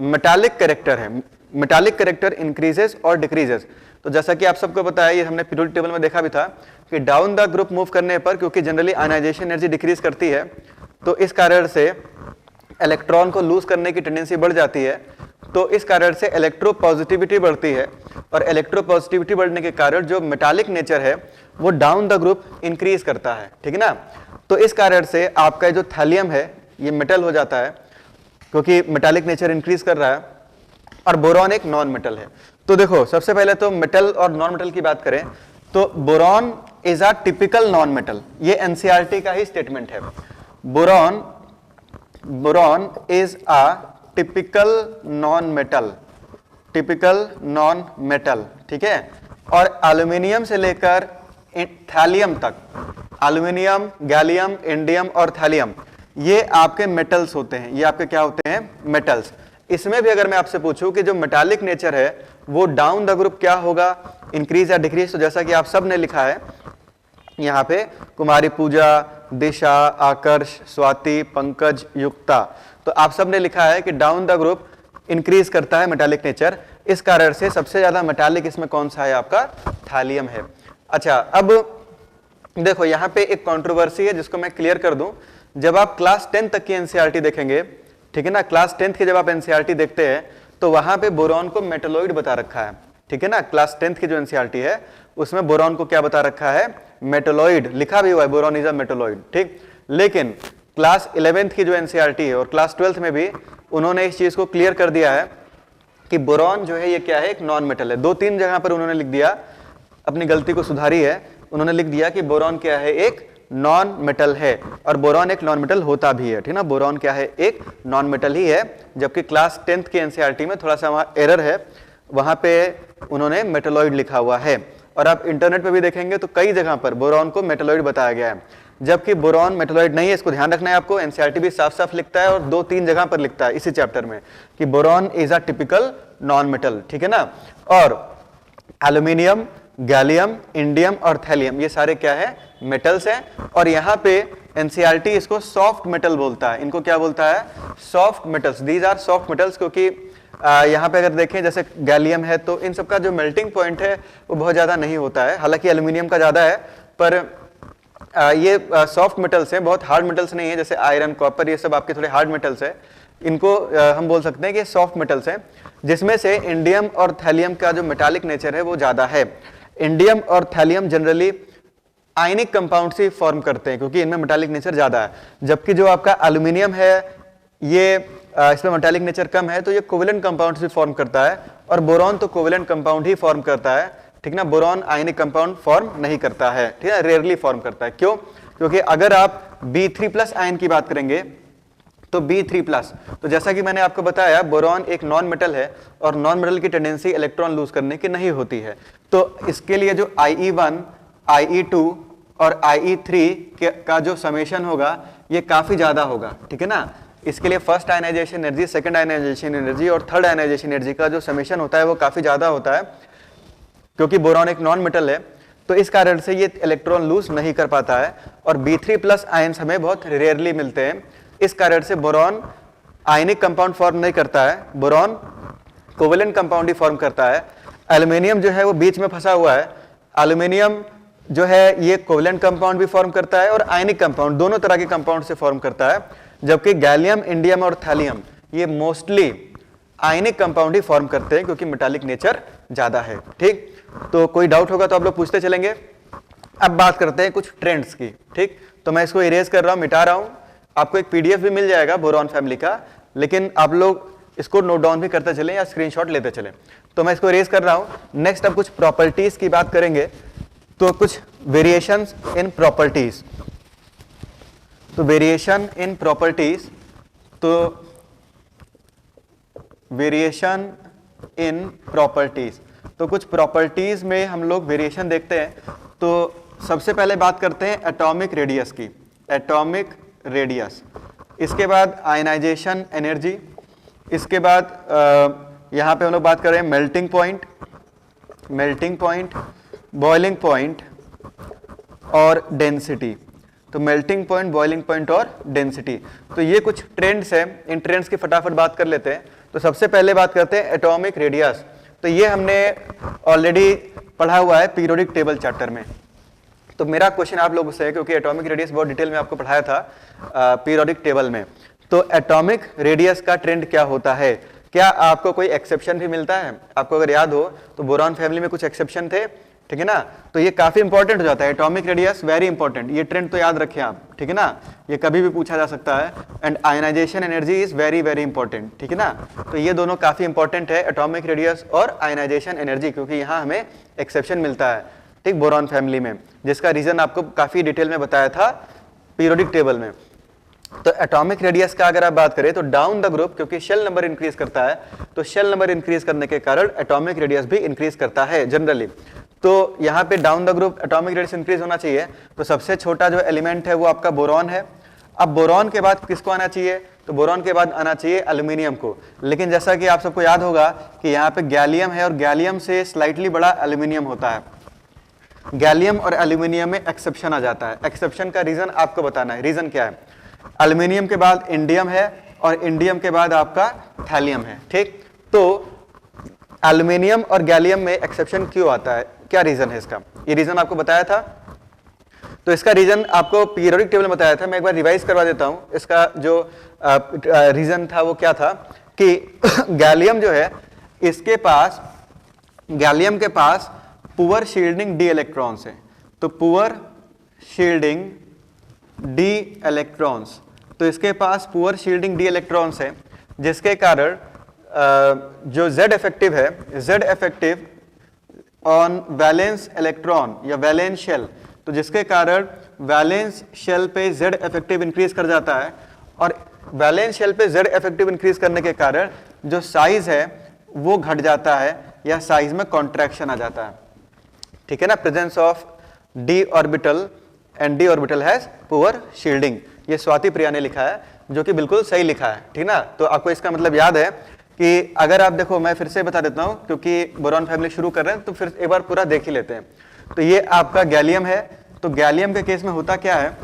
मेटालिक कैरेक्टर है, मेटालिक कैरेक्टर इंक्रीजेस और डिक्रीजेस। तो जैसा कि आप सबको पता है, ये हमने पीरियोडिक टेबल में देखा भी था कि डाउन द ग्रुप मूव करने पर क्योंकि जनरली आयनाइजेशन एनर्जी डिक्रीज करती है, तो इस कारण से इलेक्ट्रॉन को लूज करने की टेंडेंसी बढ़ जाती है, तो इस कारण से इलेक्ट्रोपॉजिटिविटी बढ़ती है, और इलेक्ट्रोपॉजिटिविटी बढ़ने के कारण जो मेटालिक नेचर है वो डाउन द ग्रुप इंक्रीज करता है। ठीक है ना, तो इस कारण से आपका जो थैलियम है ये मेटल हो जाता है क्योंकि मेटालिक नेचर इंक्रीज कर रहा है, और बोरॉन एक नॉन मेटल है। तो देखो, सबसे पहले तो मेटल और नॉन मेटल की बात करें तो boron is a typical non metal, ये एनसीईआरटी का ही स्टेटमेंट है। Boron is a typical non metal, typical non metal, ठीक है। और एल्यूमिनियम से लेकर थैलियम तक, एल्यूमिनियम, गैलियम, इंडियम और थैलियम, ये आपके मेटल्स होते हैं, ये आपके क्या होते हैं? मेटल्स। इसमें भी अगर मैं आपसे पूछूं कि जो मेटालिक नेचर है वो डाउन द ग्रुप क्या होगा, इंक्रीज या डिक्रीज, तो जैसा कि आप सब ने लिखा है यहाँ पे, कुमारी पूजा, दिशा, आकर्ष, स्वाति, पंकज, युक्ता, तो आप सब ने लिखा है कि डाउन द ग्रुप इंक्रीज करता है मेटालिक नेचर। इस कारण से सबसे ज्यादा मेटालिक इसमें कौन सा है? आपका थैलियम है। अच्छा, अब देखो यहाँ पे एक कंट्रोवर्सी है जिसको मैं क्लियर कर दूं। जब आप क्लास 10 तक की एनसीईआरटी देखेंगे, ठीक है ना, क्लास 10th की जब आप एनसीईआरटी देखते हैं तो वहां पे बोरॉन को मेटलॉइड बता रखा है, ठीक है ना। क्लास 10th की जो एनसीईआरटी है उसमें बोरॉन को क्या बता रखा है? मेटलॉइड लिखा भी हुआ है, बोरॉन इज अ मेटलॉइड, ठीक। लेकिन क्लास 11th की जो एनसीईआरटी है और क्लास 12th में भी उन्होंने इस चीज को क्लियर कर दिया है कि बोरॉन जो है ये क्या है? एक नॉन मेटल है। 2-3 जगह पर उन्होंने लिख दिया, अपनी गलती को सुधारी है, उन्होंने लिख दिया कि बोरॉन क्या है? एक नॉन मेटल है, और बोरॉन एक नॉन मेटल होता भी है, ठीक ना। बोरॉन क्या है? एक नॉन मेटल ही है, जबकि क्लास 10th की एनसीईआरटी में थोड़ा सा वहां एरर है, वहां पे उन्होंने मेटलॉइड लिखा हुआ है। और आप इंटरनेट पे भी देखेंगे तो कई जगह पर बोरॉन को मेटलॉइड बताया गया है, जबकि बोरॉन मेटलॉइड नहीं है। इसको ध्यान रखना है आपको, एनसीईआरटी भी साफ साफ लिखता है और 2-3 जगह पर लिखता है इसी चैप्टर में कि boron is a typical non metal, ठीक है ना। और एल्यूमिनियम, गैलियम, इंडियम और थैलियम ये सारे क्या है? मेटल्स हैं। और यहाँ पे एनसीईआरटी इसको सॉफ्ट मेटल बोलता है, इनको क्या बोलता है? Soft metals. These are soft metals, क्योंकि यहाँ पे अगर देखें जैसे गैलियम है तो इन सबका जो मेल्टिंग पॉइंट है वो बहुत ज्यादा नहीं होता है, हालांकि एल्यूमिनियम का ज्यादा है, पर ये सॉफ्ट मेटल्स हैं, बहुत हार्ड मेटल्स नहीं है। जैसे आयरन, कॉपर, ये सब आपके थोड़े हार्ड मेटल्स है, इनको हम बोल सकते हैं कि सॉफ्ट मेटल्स हैं, जिसमें से इंडियम और थैलियम का जो मेटालिक नेचर है वो ज्यादा है। इंडियम और थैलियम जनरली आयनिक कंपाउंड से फॉर्म करते हैं क्योंकि इनमें मेटालिक नेचर ज्यादा है, जबकि जो आपका एल्यूमिनियम है ये इसमें मेटालिक नेचर कम है, तो ये कोवेलेंट कंपाउंड से फॉर्म करता है, और बोरॉन तो कोवेलेंट कंपाउंड ही फॉर्म करता है, ठीक ना। बोरॉन आयनिक कंपाउंड फॉर्म नहीं करता है, ठीक है, रेयरली फॉर्म करता है। क्यों? क्योंकि अगर आप B3+ आयन की बात करेंगे तो B3+, तो जैसा कि मैंने आपको बताया बोरॉन एक नॉन मेटल है, और नॉन मेटल की टेंडेंसी इलेक्ट्रॉन लूज करने की नहीं होती है, तो इसके लिए जो IE1, IE2 और IE3 का जो समेशन होगा ये काफी ज्यादा होगा, ठीक है ना। इसके लिए first ionization energy, second ionization energy और थर्ड आयनाइजेशन एनर्जी का जो समेशन होता है वो काफी ज्यादा होता है, क्योंकि बोरॉन एक नॉन मेटल है, तो इस कारण से ये इलेक्ट्रॉन लूज नहीं कर पाता है, और B3+ आयन्स हमें बहुत रेयरली मिलते हैं। इस कारण से बोरॉन आयनिक कंपाउंड फॉर्म नहीं करता है, बोरॉन कोवेलेंट कंपाउंड ही फॉर्म करता है। एल्यूमिनियम जो है वो बीच में फंसा हुआ है, एल्यूमिनियम जो है ये कोवेलेंट कंपाउंड भी फॉर्म करता है और आयनिक कंपाउंड, दोनों तरह के कंपाउंड से फॉर्म करता है, जबकि गैलियम, इंडियम और थैलियम ये मोस्टली आयनिक कंपाउंड ही फॉर्म करते हैं क्योंकि मेटालिक नेचर ज्यादा है। ठीक, तो कोई डाउट होगा तो आप लोग पूछते चलेंगे। अब बात करते हैं कुछ ट्रेंड्स की। ठीक, तो मैं इसको इरेज कर रहा हूं, मिटा रहा हूं। आपको एक पीडीएफ भी मिल जाएगा बोरॉन फैमिली का, लेकिन आप लोग इसको नोट डाउन भी करते चलें या स्क्रीनशॉट लेते चलें। तो मैं इसको इरेज कर रहा हूं। नेक्स्ट अब कुछ प्रॉपर्टीज की बात करेंगे, तो कुछ वेरिएशंस इन प्रॉपर्टीज। तो वेरिएशन इन प्रॉपर्टीज, तो वेरिएशन इन प्रॉपर्टीज, तो कुछ प्रॉपर्टीज में हम लोग वेरिएशन देखते हैं। तो सबसे पहले बात करते हैं एटॉमिक रेडियस की, एटॉमिक रेडियस। इसके बाद आयनाइजेशन एनर्जी। इसके बाद यहाँ पे हम लोग बात कर रहे हैं melting point, melting point, boiling point और डेंसिटी। तो मेल्टिंग पॉइंट, बॉइलिंग पॉइंट और डेंसिटी, तो ये कुछ ट्रेंड्स हैं। इन ट्रेंड्स की फटाफट बात कर लेते हैं। तो सबसे पहले बात करते हैं एटॉमिक रेडियस। तो ये हमने ऑलरेडी पढ़ा हुआ है पीरियोडिक टेबल चैप्टर में। तो मेरा क्वेश्चन आप लोगों से है, क्योंकि एटॉमिक रेडियस बहुत डिटेल में आपको पढ़ाया था पीरियोडिक टेबल में। तो एटॉमिक रेडियस का ट्रेंड क्या होता है? क्या आपको कोई एक्सेप्शन भी मिलता है? आपको अगर याद हो तो बोरॉन फैमिली में कुछ एक्सेप्शन थे, ठीक है ना। तो ये काफी इंपॉर्टेंट हो जाता है, एटॉमिक रेडियस वेरी इंपॉर्टेंट। ये ट्रेंड तो याद रखें आप, ठीक है ना, ये कभी भी पूछा जा सकता है। And ionization energy is very very important, ठीक है ना। तो ये दोनों काफी इंपॉर्टेंट है, एटॉमिक रेडियस और आयनाइजेशन एनर्जी, क्योंकि यहाँ हमें एक्सेप्शन मिलता है, ठीक, बोरॉन फैमिली में, जिसका रीजन आपको काफी डिटेल में बताया था पीरियोडिक टेबल में। तो एटॉमिक रेडियस का अगर आप बात करें तो डाउन द ग्रुप, क्योंकि शेल नंबर इंक्रीज करता है, तो शेल नंबर इंक्रीज करने के कारण एटॉमिक रेडियस भी इंक्रीज करता है जनरली। तो यहाँ पे down the group atomic radius increase होना चाहिए। तो सबसे छोटा जो एलिमेंट है वो आपका बोरॉन है। अब बोरॉन के बाद किसको आना चाहिए? तो बोरॉन के बाद आना चाहिए एल्यूमिनियम को। लेकिन जैसा कि आप सबको याद होगा कि यहाँ पे गैलियम है और गैलियम से स्लाइटली बड़ा एल्यूमिनियम होता है। गैलियम और एल्यूमिनियम में एक्सेप्शन आ जाता है। एक्सेप्शन का रीजन आपको बताना है। रीजन क्या है? एल्यूमिनियम के बाद इंडियम है और इंडियम के बाद आपका थैलियम है, ठीक। तो एल्यूमिनियम और गैलियम में एक्सेप्शन क्यों आता है? क्या रीजन है इसका? ये रीजन आपको बताया था। तो इसका रीजन आपको पीरियोडिक टेबल में बताया था। मैं एक बार रिवाइज करवा देता हूं। इसका जो रीजन था वो क्या था कि गैलियम जो है, इसके पास, गैलियम के पास पुअर शील्डिंग डी इलेक्ट्रॉन्स है। तो पुअर शील्डिंग डी इलेक्ट्रॉन्स, तो इसके पास पुअर शील्डिंग डी इलेक्ट्रॉन्स है, जिसके कारण जो Z इफेक्टिव है, Z effective on valence electron या वैलेंस शेल, तो जिसके कारण वैलेंस शेल पे Z इफेक्टिव इंक्रीज कर जाता है। और वैलेंस शेल पे Z इफेक्टिव इंक्रीज करने के कारण जो साइज है वो घट जाता है या साइज में कॉन्ट्रैक्शन आ जाता है, ठीक है ना। Presence of d orbital and d orbital has poor shielding. ये स्वाति प्रिया ने लिखा है, जो कि बिल्कुल सही लिखा है, ठीक ना। तो आपको इसका मतलब याद है कि अगर आप देखो, मैं फिर से बता देता हूं क्योंकि बोरॉन फैमिली शुरू कर रहे हैं, तो फिर एक बार पूरा देख ही लेते हैं। तो ये आपका गैलियम है। तो गैलियम के केस में होता क्या है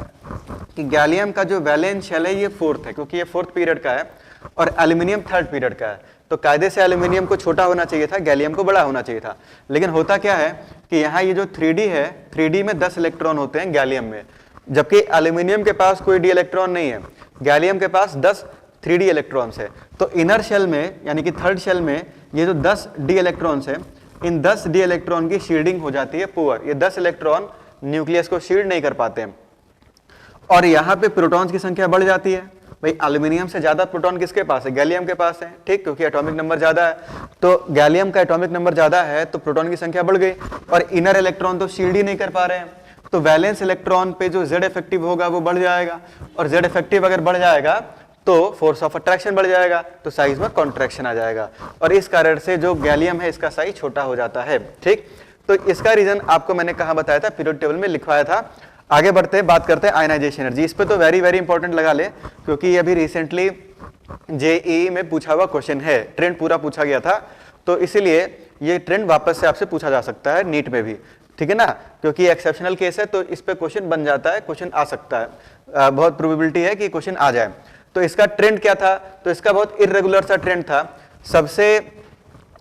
कि गैलियम का जो वैलेंस शेल है ये फोर्थ है, क्योंकि ये फोर्थ पीरियड का है, और एल्यूमिनियम थर्ड पीरियड का है। तो कायदे से एल्यूमिनियम को छोटा होना चाहिए था, गैलियम को बड़ा होना चाहिए था। लेकिन होता क्या है कि यहाँ ये जो 3D है, 3D में 10 इलेक्ट्रॉन होते हैं गैलियम में, जबकि एल्यूमिनियम के पास कोई डी इलेक्ट्रॉन नहीं है, गैलियम के पास 10 3D इलेक्ट्रॉन्स है। तो इनर शेल में, यानी कि थर्ड शेल में, ये जो 10 डी इलेक्ट्रॉन्स है, इन 10 डी इलेक्ट्रॉन की शील्डिंग हो जाती है पुअर। ये 10 इलेक्ट्रॉन न्यूक्लियस को शील्ड नहीं कर पाते हैं, और यहाँ पे प्रोटॉन्स की संख्या बढ़ जाती है। भाई एल्यूमिनियम से ज्यादा प्रोटॉन किसके पास है? गैलियम के पास है, ठीक, क्योंकि एटॉमिक नंबर ज्यादा है। तो गैलियम का एटॉमिक नंबर ज्यादा है तो प्रोटॉन की संख्या बढ़ गई, और इनर इलेक्ट्रॉन तो शील्ड ही नहीं कर पा रहे हैं। तो वैलेंस इलेक्ट्रॉन पे जो Z इफेक्टिव होगा वो बढ़ जाएगा, और Z इफेक्टिव अगर बढ़ जाएगा तो फोर्स ऑफ अट्रैक्शन बढ़ जाएगा, तो साइज में कॉन्ट्रैक्शन आ जाएगा, और इस कारण से जो गैलियम है इसका साइज छोटा हो जाता है, ठीक। तो इसका रीजन आपको मैंने कहाँ बताया था? पीरियोडिक टेबल में लिखवाया था। आगे बढ़ते हैं, बात करते हैं आयनाइजेशन एनर्जी। इस पे तो वेरी वेरी इंपॉर्टेंट लगा ले, क्योंकि ये अभी रिसेंटली JEE में पूछा हुआ क्वेश्चन है, ट्रेंड पूरा पूछा गया था, तो इसीलिए ये ट्रेंड वापस से आपसे पूछा जा सकता है नीट में भी, ठीक है ना, क्योंकि एक्सेप्शनल केस है तो इस पे क्वेश्चन बन जाता है, क्वेश्चन आ सकता है, बहुत प्रोबेबिलिटी है कि क्वेश्चन आ जाए। तो इसका ट्रेंड क्या था? तो इसका बहुत इर्रेगुलर सा ट्रेंड था। सबसे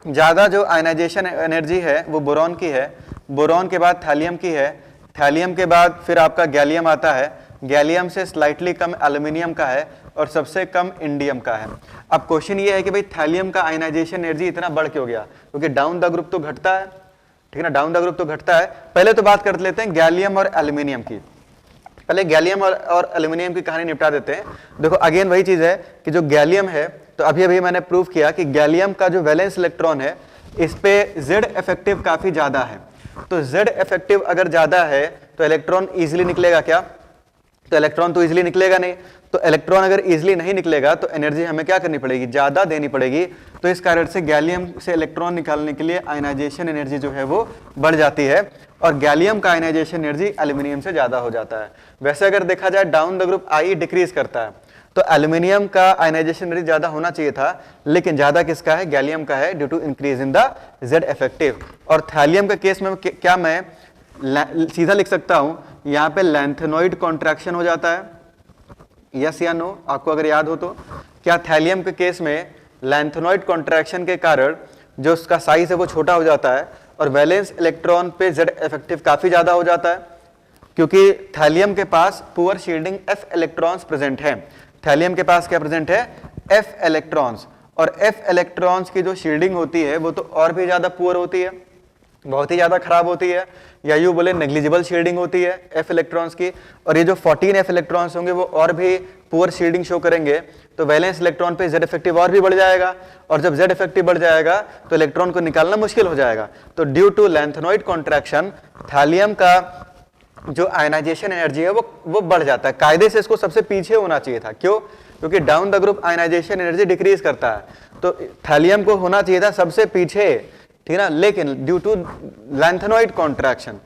ज्यादा जो आयनाइजेशन एनर्जी है वो बोरॉन की है, बोरॉन के बाद थैलियम की है, थैलियम के बाद फिर आपका गैलियम आता है, गैलियम से स्लाइटली कम एल्यूमिनियम का है और सबसे कम इंडियम का है। अब क्वेश्चन ये है कि भाई थैलियम का आयनाइजेशन एनर्जी इतना बढ़ क्यों गया, क्योंकि डाउन द ग्रुप तो घटता है, ठीक है ना, डाउन द ग्रुप तो घटता है। पहले तो बात कर लेते हैं गैलियम और एल्यूमिनियम की, पहले गैलियम और एल्यूमिनियम की कहानी निपटा देते हैं। देखो अगेन वही चीज है कि जो गैलियम है, तो अभी अभी मैंने प्रूव किया कि गैलियम का जो वैलेंस इलेक्ट्रॉन है इस पे Z इफेक्टिव काफी ज्यादा है। तो Z इफेक्टिव अगर ज्यादा है तो इलेक्ट्रॉन इजीली निकलेगा क्या, तो इलेक्ट्रॉन तो इजीली निकलेगा नहीं। तो इलेक्ट्रॉन अगर इजीली नहीं निकलेगा तो एनर्जी हमें क्या करनी पड़ेगी, ज्यादा देनी पड़ेगी। तो इस कारण से गैलियम से इलेक्ट्रॉन निकालने के लिए आयनाइजेशन एनर्जी जो है वो बढ़ जाती है और गैलियम का आयनाइजेशन एनर्जी एल्यूमिनियम से ज्यादा हो जाता है। वैसे अगर देखा जाए down the group I decrease करता है, तो एल्यूमिनियम का आयनाइजेशन एनर्जी ज्यादा होना चाहिए था, लेकिन ज्यादा किसका है, गैलियम का है, due to increase in the Z effective. और थैलियम के केस में क्या मैं सीधा लिख सकता हूं, यहां पे लैंथेनॉइड कॉन्ट्रैक्शन हो जाता है, यस या नो, आपको अगर याद हो तो। क्या थैलियम के केस में लैंथेनॉइड कॉन्ट्रैक्शन के कारण जो उसका साइज है वो छोटा हो जाता है और वैलेंस इलेक्ट्रॉन पे Z इफेक्टिव काफी ज्यादा हो जाता है, क्योंकि थैलियम के पास poor shielding F electrons present है। थैलियम के पास क्या प्रेजेंट है, F इलेक्ट्रॉन्स, और F इलेक्ट्रॉन्स की जो शील्डिंग होती है वो तो और भी ज्यादा पुअर होती है, बहुत ही ज्यादा खराब होती है, या यूं बोले नेग्लिजिबल शील्डिंग होती है F इलेक्ट्रॉन्स की। और ये जो 14 F इलेक्ट्रॉन्स होंगे वो और भी पुअर शील्डिंग शो करेंगे, तो वैलेंस इलेक्ट्रॉन पे Z इफेक्टिव और भी बढ़ जाएगा, और जब Z इफेक्टिव बढ़ जाएगा तो इलेक्ट्रॉन को निकालना मुश्किल हो जाएगा। तो due to lanthanoid contraction thallium का जो आयनाइजेशन एनर्जी है वो बढ़ जाता है। कायदे से इसको सबसे पीछे होना चाहिए था, क्यों, क्योंकि down the group ionization energy decrease करता है, तो थैलियम को होना चाहिए था सबसे पीछे, ठीक है ना, लेकिन ड्यू टू लैंथेनॉइड कॉन्ट्रैक्शन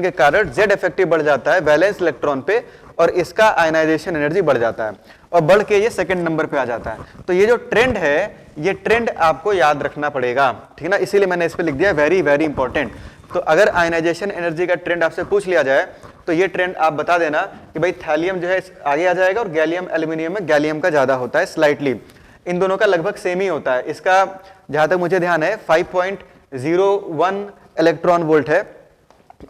के कारण Z इफेक्टिव बढ़ जाता है वैलेंस इलेक्ट्रॉन पे, और इसका आयनाइजेशन एनर्जी बढ़ जाता है और बढ़ के ये सेकंड नंबर पे आ जाता है। तो ये जो ट्रेंड है, ये ट्रेंड आपको याद रखना पड़ेगा, ठीक है ना, इसीलिए मैंने इस पे लिख दिया वेरी वेरी इंपॉर्टेंट। तो अगर आयनाइजेशन एनर्जी का ट्रेंड आपसे पूछ लिया जाए तो ये ट्रेंड आप बता देना कि भाई थैलियम जो है आगे आ जाएगा और गैलियम एल्यूमिनियम में गैलियम का ज्यादा होता है स्लाइटली, इन दोनों का लगभग सेम ही होता है। इसका जहां तक मुझे ध्यान है 5.01 इलेक्ट्रॉन वोल्ट है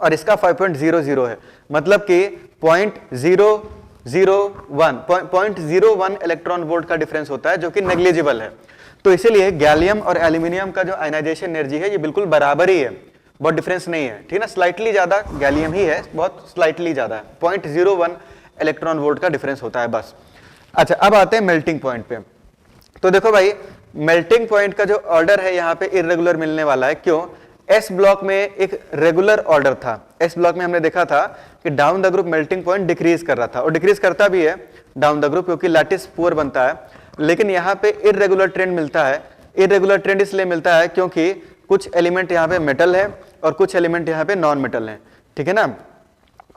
और इसका 5.00 है, मतलब कि 0.01 इलेक्ट्रॉन वोल्ट का डिफरेंस होता है, जो कि नेग्लिजिबल है। तो इसीलिए गैलियम और एल्यूमिनियम का जो आयनाइजेशन एनर्जी है ये बिल्कुल बराबर ही है, बहुत डिफरेंस नहीं है, ठीक है ना, स्लाइटली ज्यादा गैलियम ही है, बहुत स्लाइटली ज्यादा है, 0.01 इलेक्ट्रॉन वोल्ट का डिफरेंस होता है बस। अच्छा, अब आते हैं मेल्टिंग पॉइंट पे। तो देखो भाई, मेल्टिंग पॉइंट का जो ऑर्डर है यहाँ पे इरेगुलर मिलने वाला है, क्यों, एस ब्लॉक में एक रेगुलर ऑर्डर था। एस ब्लॉक में हमने देखा था कि down the group melting point decrease कर रहा था, और डिक्रीज करता भी है डाउन द ग्रुप क्योंकि लैटिस पुअर बनता है, लेकिन यहाँ पे इरेगुलर ट्रेंड मिलता है। इरेगुलर ट्रेंड इसलिए मिलता है क्योंकि कुछ एलिमेंट यहाँ पे मेटल है और कुछ एलिमेंट यहाँ पे नॉन मेटल है, ठीक है ना।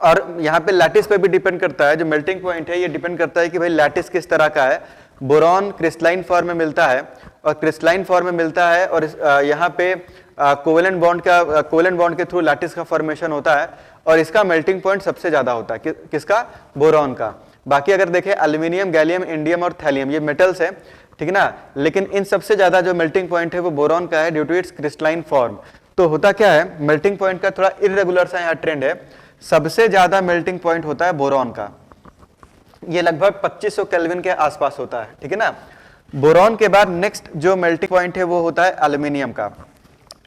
और यहाँ पे लैटिस पे भी डिपेंड करता है, जो मेल्टिंग पॉइंट है ये डिपेंड करता है कि भाई लैटिस किस तरह का है। बोरॉन क्रिस्टलाइन फॉर्म में मिलता है और क्रिस्टलाइन फॉर्म में मिलता है, और यहाँ पे कोवेलेंट बॉन्ड के थ्रू लैटिस का फॉर्मेशन होता है, और इसका मेल्टिंग पॉइंट सबसे ज्यादा होता है किसका, बोरॉन का। बाकी अगर देखें एल्यूमिनियम, गैलियम, इंडियम और थैलियम ये मेटल्स है, ठीक है ना, लेकिन इन सबसे ज्यादा जो मेल्टिंग पॉइंट है वो बोरॉन का है due to its crystalline form. तो होता क्या है, मेल्टिंग पॉइंट का थोड़ा इरेगुलर सा यहाँ ट्रेंड है, सबसे ज्यादा मेल्टिंग पॉइंट होता है बोरॉन का, ये लगभग 2500 केल्विन के आसपास होता है, ठीक है ना। बोरॉन के बाद नेक्स्ट जो मेल्टिंग पॉइंट है वो होता है एल्यूमिनियम का।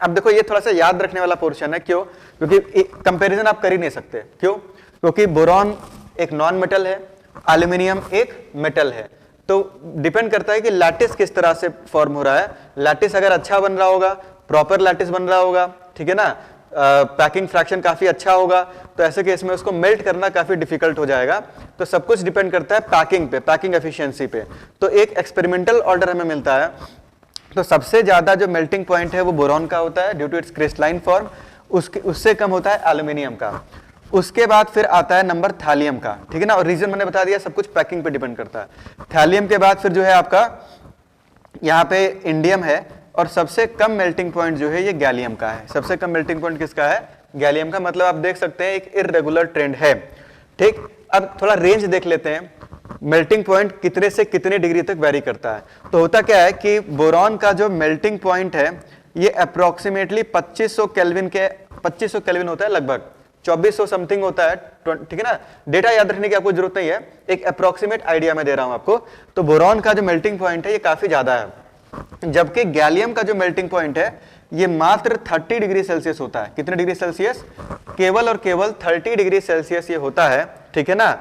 अब देखो ये थोड़ा सा याद रखने वाला पोर्शन है, क्यों, क्योंकि कंपैरिजन आप कर ही नहीं सकते, क्यों, क्योंकि बोरॉन एक नॉन मेटल है, एल्यूमिनियम एक मेटल है, तो डिपेंड करता है कि लैटिस किस तरह से फॉर्म हो रहा है। लैटिस अगर अच्छा बन रहा होगा, प्रॉपर लैटिस बन रहा होगा, ठीक है ना, पैकिंग फ्रैक्शन काफी अच्छा होगा, तो ऐसे केस में उसको मेल्ट करना काफी डिफिकल्ट हो जाएगा। तो सब कुछ डिपेंड करता है पैकिंग पे, पैकिंग एफिशिएंसी पे। तो एक एक्सपेरिमेंटल ऑर्डर हमें मिलता है, तो सबसे ज्यादा जो मेल्टिंग पॉइंट है वो बोरॉन का होता है due to its crystalline form, उससे कम होता है एल्यूमिनियम का। उसके बाद फिर आता है नंबर थैलियम का, ठीक है ना, और रीजन मैंने बता दिया, सब कुछ पैकिंग पे डिपेंड करता है। थैलियम के बाद फिर जो है आपका यहाँ पे इंडियम है, और सबसे कम मेल्टिंग पॉइंट जो है ये गैलियम का है। सबसे कम मेल्टिंग पॉइंट किसका है, गैलियम का। मतलब आप देख सकते हैं एक इरेगुलर ट्रेंड है, ठीक। अब थोड़ा रेंज देख लेते हैं, मेल्टिंग पॉइंट कितने से कितने डिग्री तक वेरी करता है। तो होता क्या है कि बोरॉन का जो मेल्टिंग पॉइंट है ये अप्रोक्सीमेटली 2500 केल्विन होता है लगभग, 2400 समथिंग होता है, ठीक है ना। डेटा याद रखने की आपको जरूरत नहीं है, एक अप्रोक्सीमेट आइडिया मैं दे रहा हूं आपको। तो बोरॉन का जो मेल्टिंग पॉइंट है ये काफी ज्यादा है, जबकि गैलियम का जो मेल्टिंग पॉइंट है ये मात्र 30 डिग्री सेल्सियस होता है। कितने डिग्री सेल्सियस? केवल और केवल 30 डिग्री सेल्सियस ये होता है, ठीक है ना।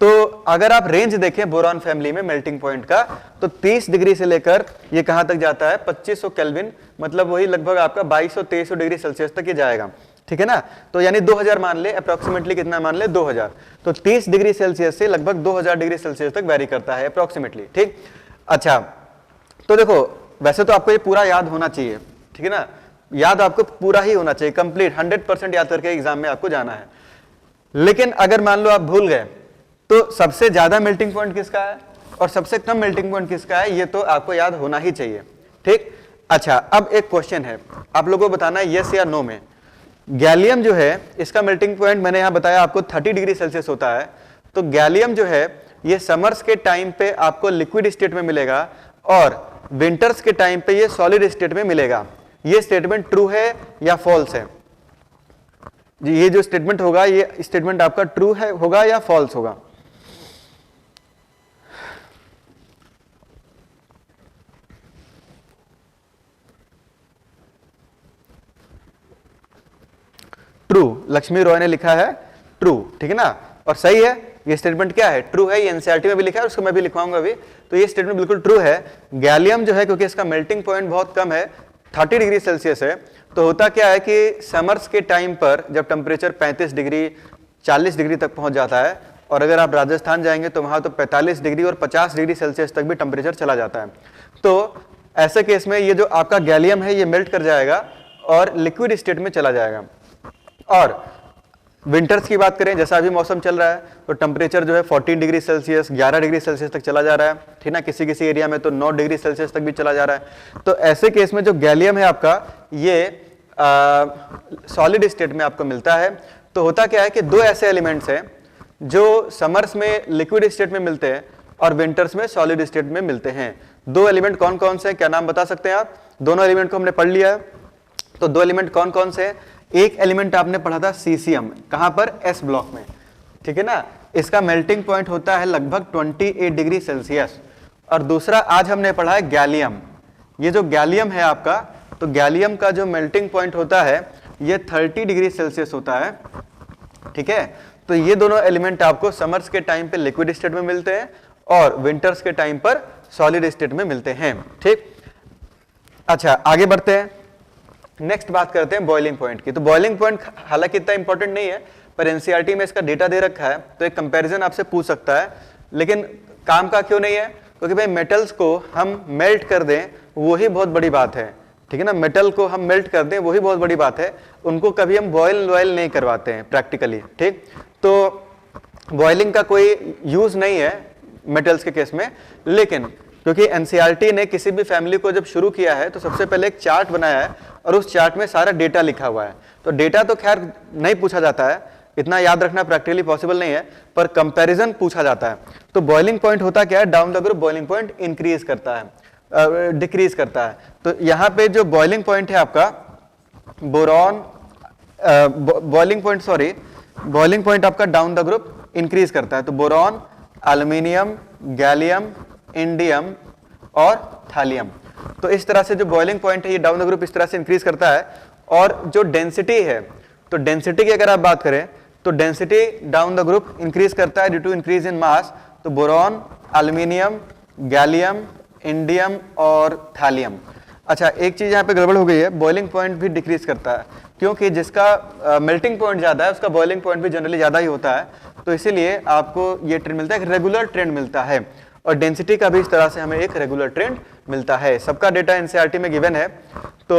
तो अगर आप रेंज देखें बोरॉन फैमिली में मेल्टिंग पॉइंट का, तो 30 डिग्री से लेकर ये कहां तक जाता है? 2500 केल्विन, मतलब वही लगभग आपका 2200-2300 डिग्री सेल्सियस तक ये जाएगा, ठीक है ना। तो यानी 2000 मान ले, अप्रोक्सीमेटली कितना मान ले? 2000। तो 30 डिग्री सेल्सियस से लगभग 2000 डिग्री सेल्सियस तक वेरी करता है अप्रोक्सीमेटली, ठीक। अच्छा, तो देखो वैसे तो आपको ये पूरा याद होना चाहिए, ठीक है ना, याद आपको पूरा ही होना चाहिए, कंप्लीट 100% याद करके एग्जाम में आपको जाना है। लेकिन अगर मान लो आप भूल गए, तो सबसे ज्यादा मेल्टिंग पॉइंट किसका है और सबसे कम मेल्टिंग पॉइंट किसका है, ये तो आपको याद होना ही चाहिए, ठीक। अच्छा, अब एक क्वेश्चन है, आप लोगों को बताना है यस या नो में। गैलियम जो है इसका मेल्टिंग पॉइंट मैंने यहां बताया आपको 30 डिग्री सेल्सियस होता है। तो गैलियम जो है ये समर्स के टाइम पे आपको लिक्विड स्टेट में मिलेगा और विंटर्स के टाइम पे ये सॉलिड स्टेट में मिलेगा। ये स्टेटमेंट ट्रू है या फॉल्स है? ये जो स्टेटमेंट होगा ये स्टेटमेंट आपका ट्रू है होगा या फॉल्स होगा? ट्रू, लक्ष्मी रॉय ने लिखा है ट्रू, ठीक है ना, और सही है। ये स्टेटमेंट क्या है? ट्रू है। ये एनसीईआरटी में भी लिखा है, उसको मैं भी लिखवाऊंगा अभी। तो ये स्टेटमेंट बिल्कुल ट्रू है। गैलियम जो है क्योंकि इसका मेल्टिंग पॉइंट बहुत कम है, 30 डिग्री सेल्सियस है, तो होता क्या है कि समर्स के टाइम पर जब टेम्परेचर 35 डिग्री 40 डिग्री तक पहुंच जाता है, और अगर आप राजस्थान जाएंगे तो वहां तो 45 डिग्री और 50 डिग्री सेल्सियस तक भी टेम्परेचर चला जाता है। तो ऐसे केस में ये जो आपका गैलियम है ये मेल्ट कर जाएगा और लिक्विड स्टेट में चला जाएगा। और विंटर्स की बात करें, जैसा अभी मौसम चल रहा है, तो टेम्परेचर जो है 14 डिग्री सेल्सियस 11 डिग्री सेल्सियस तक चला जा रहा है, ठीक ना। किसी किसी एरिया में तो 9 डिग्री सेल्सियस तक भी चला जा रहा है। तो ऐसे केस में जो गैलियम है आपका ये सॉलिड स्टेट में आपको मिलता है। तो होता क्या है कि दो ऐसे एलिमेंट्स हैं जो समर्स में लिक्विड स्टेट में मिलते हैं और विंटर्स में सॉलिड स्टेट में मिलते हैं। दो एलिमेंट कौन कौन से हैं, क्या नाम बता सकते हैं आप? दोनों एलिमेंट को हमने पढ़ लिया है। तो दो एलिमेंट कौन कौन से हैं? एक एलिमेंट आपने पढ़ा था सीसियम, कहां पर? एस ब्लॉक में, ठीक है ना। इसका मेल्टिंग पॉइंट होता है लगभग 28 डिग्री सेल्सियस। और दूसरा आज हमने पढ़ा है गैलियम। ये जो गैलियम है आपका, तो गैलियम का जो मेल्टिंग पॉइंट होता है ये 30 डिग्री सेल्सियस होता है, ठीक है। तो ये दोनों एलिमेंट आपको समर्स के टाइम पे लिक्विड स्टेट में मिलते हैं और विंटर्स के टाइम पर सॉलिड स्टेट में मिलते हैं, ठीक। अच्छा, आगे बढ़ते हैं, नेक्स्ट बात करते हैं बॉइलिंग पॉइंट की। तो बॉइलिंग पॉइंट हालांकि इतना इंपॉर्टेंट नहीं है, पर एनसीईआरटी में इसका डेटा दे रखा है, तो एक कंपैरिजन आपसे पूछ सकता है। लेकिन काम का क्यों नहीं है? क्योंकि भाई मेटल्स को हम मेल्ट कर दें वही बहुत बड़ी बात है, ठीक है ना। मेटल को हम मेल्ट कर दें वही बहुत बड़ी बात है, उनको कभी हम बॉयल नहीं करवाते हैं प्रैक्टिकली, ठीक। तो बॉइलिंग का कोई यूज नहीं है मेटल्स के केस में। लेकिन क्योंकि एनसीईआरटी ने किसी भी फैमिली को जब शुरू किया है तो सबसे पहले एक चार्ट बनाया है और उस चार्ट में सारा डेटा लिखा हुआ है। तो डेटा तो खैर नहीं पूछा जाता है, इतना याद रखना प्रैक्टिकली पॉसिबल नहीं है, पर कंपैरिजन पूछा जाता है। तो बॉइलिंग पॉइंट होता क्या है? Down the group boiling point increase करता है, डिक्रीज करता है। तो यहाँ पे जो बॉइलिंग पॉइंट है आपका बोरॉन, बॉइलिंग पॉइंट आपका डाउन द ग्रुप इंक्रीज करता है। तो बोरॉन, एल्यूमिनियम, गैलियम, इंडियम और थालियम, तो इस तरह से जो बॉइलिंग पॉइंट है ये डाउन द ग्रुप इस तरह से इंक्रीज करता है। और जो डेंसिटी है, तो डेंसिटी की अगर आप बात करें तो density down the group increase करता है ड्यू टू इंक्रीज इन मास। तो बोरॉन, एल्यूमिनियम, गैलियम, इंडियम और थालियम। अच्छा, एक चीज यहाँ पे गड़बड़ हो गई है, बॉइलिंग पॉइंट भी डिक्रीज करता है, क्योंकि जिसका मेल्टिंग पॉइंट ज्यादा है उसका बॉइलिंग पॉइंट भी जनरली ज्यादा ही होता है। तो इसीलिए आपको ये ट्रेंड मिलता है, एक रेगुलर ट्रेंड मिलता है। और डेंसिटी का भी इस तरह से हमें एक रेगुलर ट्रेंड मिलता है। सबका डेटा एनसीईआरटी में गिवन है। तो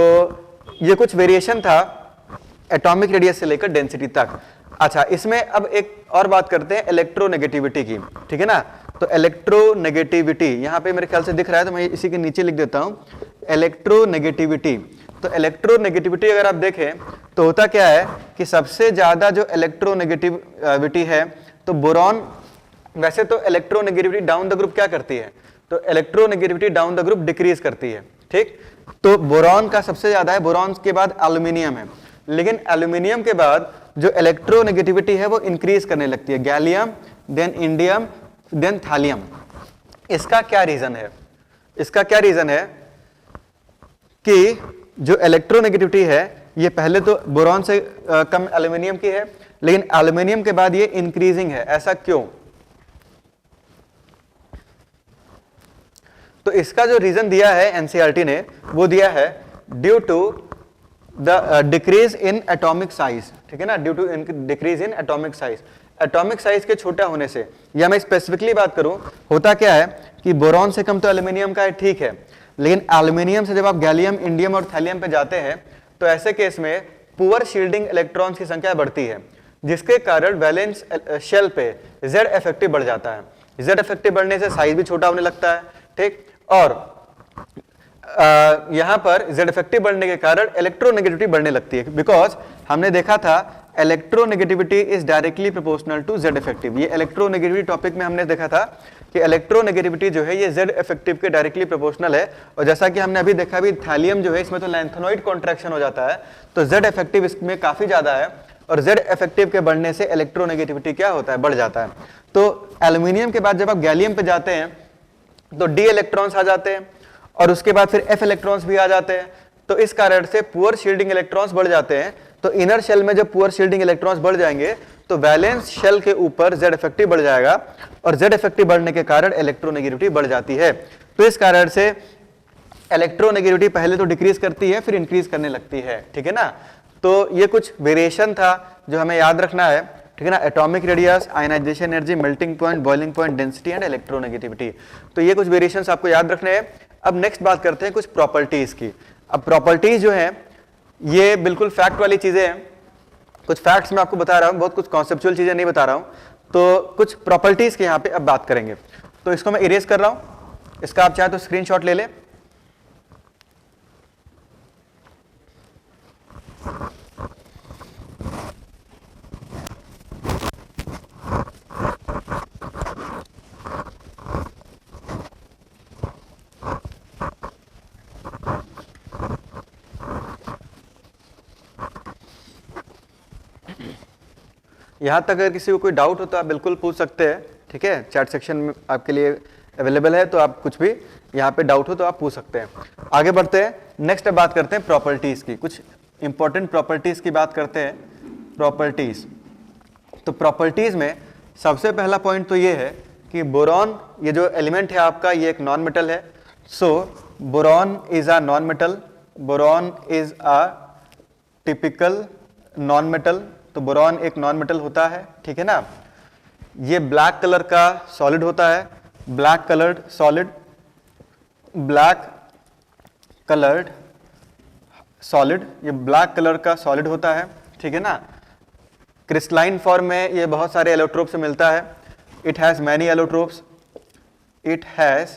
ये कुछ वेरिएशन था एटॉमिक रेडियस से लेकर डेंसिटी तक। अच्छा, इसमें अब एक और बात करते हैं इलेक्ट्रोनेगेटिविटी की, ठीक है ना। तो इलेक्ट्रोनेगेटिविटी यहाँ पे मेरे ख्याल से दिख रहा है, तो मैं इसी के नीचे लिख देता हूँ इलेक्ट्रोनेगेटिविटी। तो इलेक्ट्रोनेगेटिविटी अगर आप देखें तो होता क्या है कि सबसे ज्यादा जो इलेक्ट्रोनेगेटिविटी है तो बोरॉन, वैसे तो इलेक्ट्रोनेगेटिविटी डाउन द ग्रुप क्या करती है? तो electronegativity down the group decrease करती है, ठीक। तो बोरॉन का सबसे ज्यादा है, बोरॉन के बाद एल्यूमिनियम है। लेकिन एल्यूमिनियम के बाद जो इलेक्ट्रोनेगेटिविटी है वो इंक्रीज करने लगती है, gallium then indium then thallium. इसका क्या रीजन है? इसका क्या रीजन है कि जो इलेक्ट्रोनेगेटिविटी है ये पहले तो बोरॉन से कम एल्यूमिनियम की है, लेकिन एल्यूमिनियम के बाद ये इंक्रीजिंग है। ऐसा क्यों? तो इसका जो रीजन दिया है एनसीईआरटी ने, वो दिया है due to the decrease in atomic size. ठीक है ना, due to decrease in atomic size. Atomic size के छोटा होने से, या मैं स्पेसिफिकली बात करूं, होता क्या है कि बोरॉन से कम तो एल्यूमिनियम का है, ठीक है, लेकिन एल्यूमिनियम से जब आप गैलियम, इंडियम और थैलियम पे जाते हैं तो ऐसे केस में पुअर शील्डिंग इलेक्ट्रॉन्स की संख्या बढ़ती है, जिसके कारण वैलेंस शेल पे जेड इफेक्टिव बढ़ जाता है। जेड इफेक्टिव बढ़ने से साइज भी छोटा होने लगता है, ठीक। और यहां पर जेड इफेक्टिव बढ़ने के कारण इलेक्ट्रोनेगेटिविटी बढ़ने लगती है, बिकॉज हमने देखा था electronegativity is directly proportional to Z effective. ये इलेक्ट्रोनेगेटिविटी टॉपिक में हमने देखा था कि इलेक्ट्रोनेगेटिविटी जो है ये जेड इफेक्टिव के डायरेक्टली प्रोपोर्शनल है। और जैसा कि हमने अभी देखा भी, थैलियम जो है इसमें तो लैंथेनॉइड कॉन्ट्रैक्शन हो जाता है, तो जेड इफेक्टिव इसमें काफी ज्यादा है, और जेड इफेक्टिव के बढ़ने से इलेक्ट्रोनेगेटिविटी क्या होता है, बढ़ जाता है। तो एल्यूमिनियम के बाद जब आप गैलियम पे जाते हैं तो डी इलेक्ट्रॉन्स आ जाते हैं, और उसके बाद फिर एफ इलेक्ट्रॉन्स भी आ जाते हैं। तो इस कारण से पुअर शील्डिंग इलेक्ट्रॉन्स बढ़ जाते हैं। तो इनर शेल में जब पुअर शील्डिंग इलेक्ट्रॉन्स बढ़ जाएंगे तो वैलेंस शेल के ऊपर जेड इफेक्टिव बढ़ जाएगा, और जेड इफेक्टिव बढ़ने के कारण इलेक्ट्रोनेगेटिविटी बढ़ जाती है। तो इस कारण से इलेक्ट्रोनेगेटिविटी पहले तो डिक्रीज करती है, फिर इंक्रीज करने लगती है। ठीक है ना, तो ये कुछ वेरिएशन था जो हमें याद रखना है। ठीक है ना, atomic radius, ionization energy, melting point, boiling point, density and electronegativity. तो ये कुछ वेरिएशंस आपको याद रखने हैं। अब नेक्स्ट बात करते हैं कुछ प्रॉपर्टीज की। अब प्रॉपर्टीज जो है ये बिल्कुल फैक्ट वाली चीजें हैं, कुछ फैक्ट्स मैं आपको बता रहा हूं, बहुत कुछ कॉन्सेप्चुअल चीजें नहीं बता रहा हूं। तो कुछ प्रॉपर्टीज के यहां पे अब बात करेंगे। तो इसको मैं इरेज कर रहा हूं, इसका आप चाहे तो स्क्रीनशॉट ले लें। यहां तक अगर किसी को कोई डाउट हो तो आप बिल्कुल पूछ सकते हैं। ठीक है, चैट सेक्शन में आपके लिए अवेलेबल है, तो आप कुछ भी यहाँ पे डाउट हो तो आप पूछ सकते हैं। आगे बढ़ते हैं, नेक्स्ट बात करते हैं प्रॉपर्टीज की। कुछ इंपॉर्टेंट प्रॉपर्टीज की बात करते हैं। प्रॉपर्टीज, तो प्रॉपर्टीज में सबसे पहला पॉइंट तो ये है कि बोरॉन, ये जो एलिमेंट है आपका, ये एक नॉन मेटल है। So boron is a non metal, boron is a typical non metal. तो बोरॉन एक नॉन मेटल होता है। ठीक है ना, ये ब्लैक कलर का सॉलिड होता है, black coloured solid, black coloured solid, ये ब्लैक कलर का सॉलिड होता है। ठीक है ना, क्रिस्टलाइन फॉर्म में ये बहुत सारे एलोट्रोप से मिलता है। It has many allotropes, it has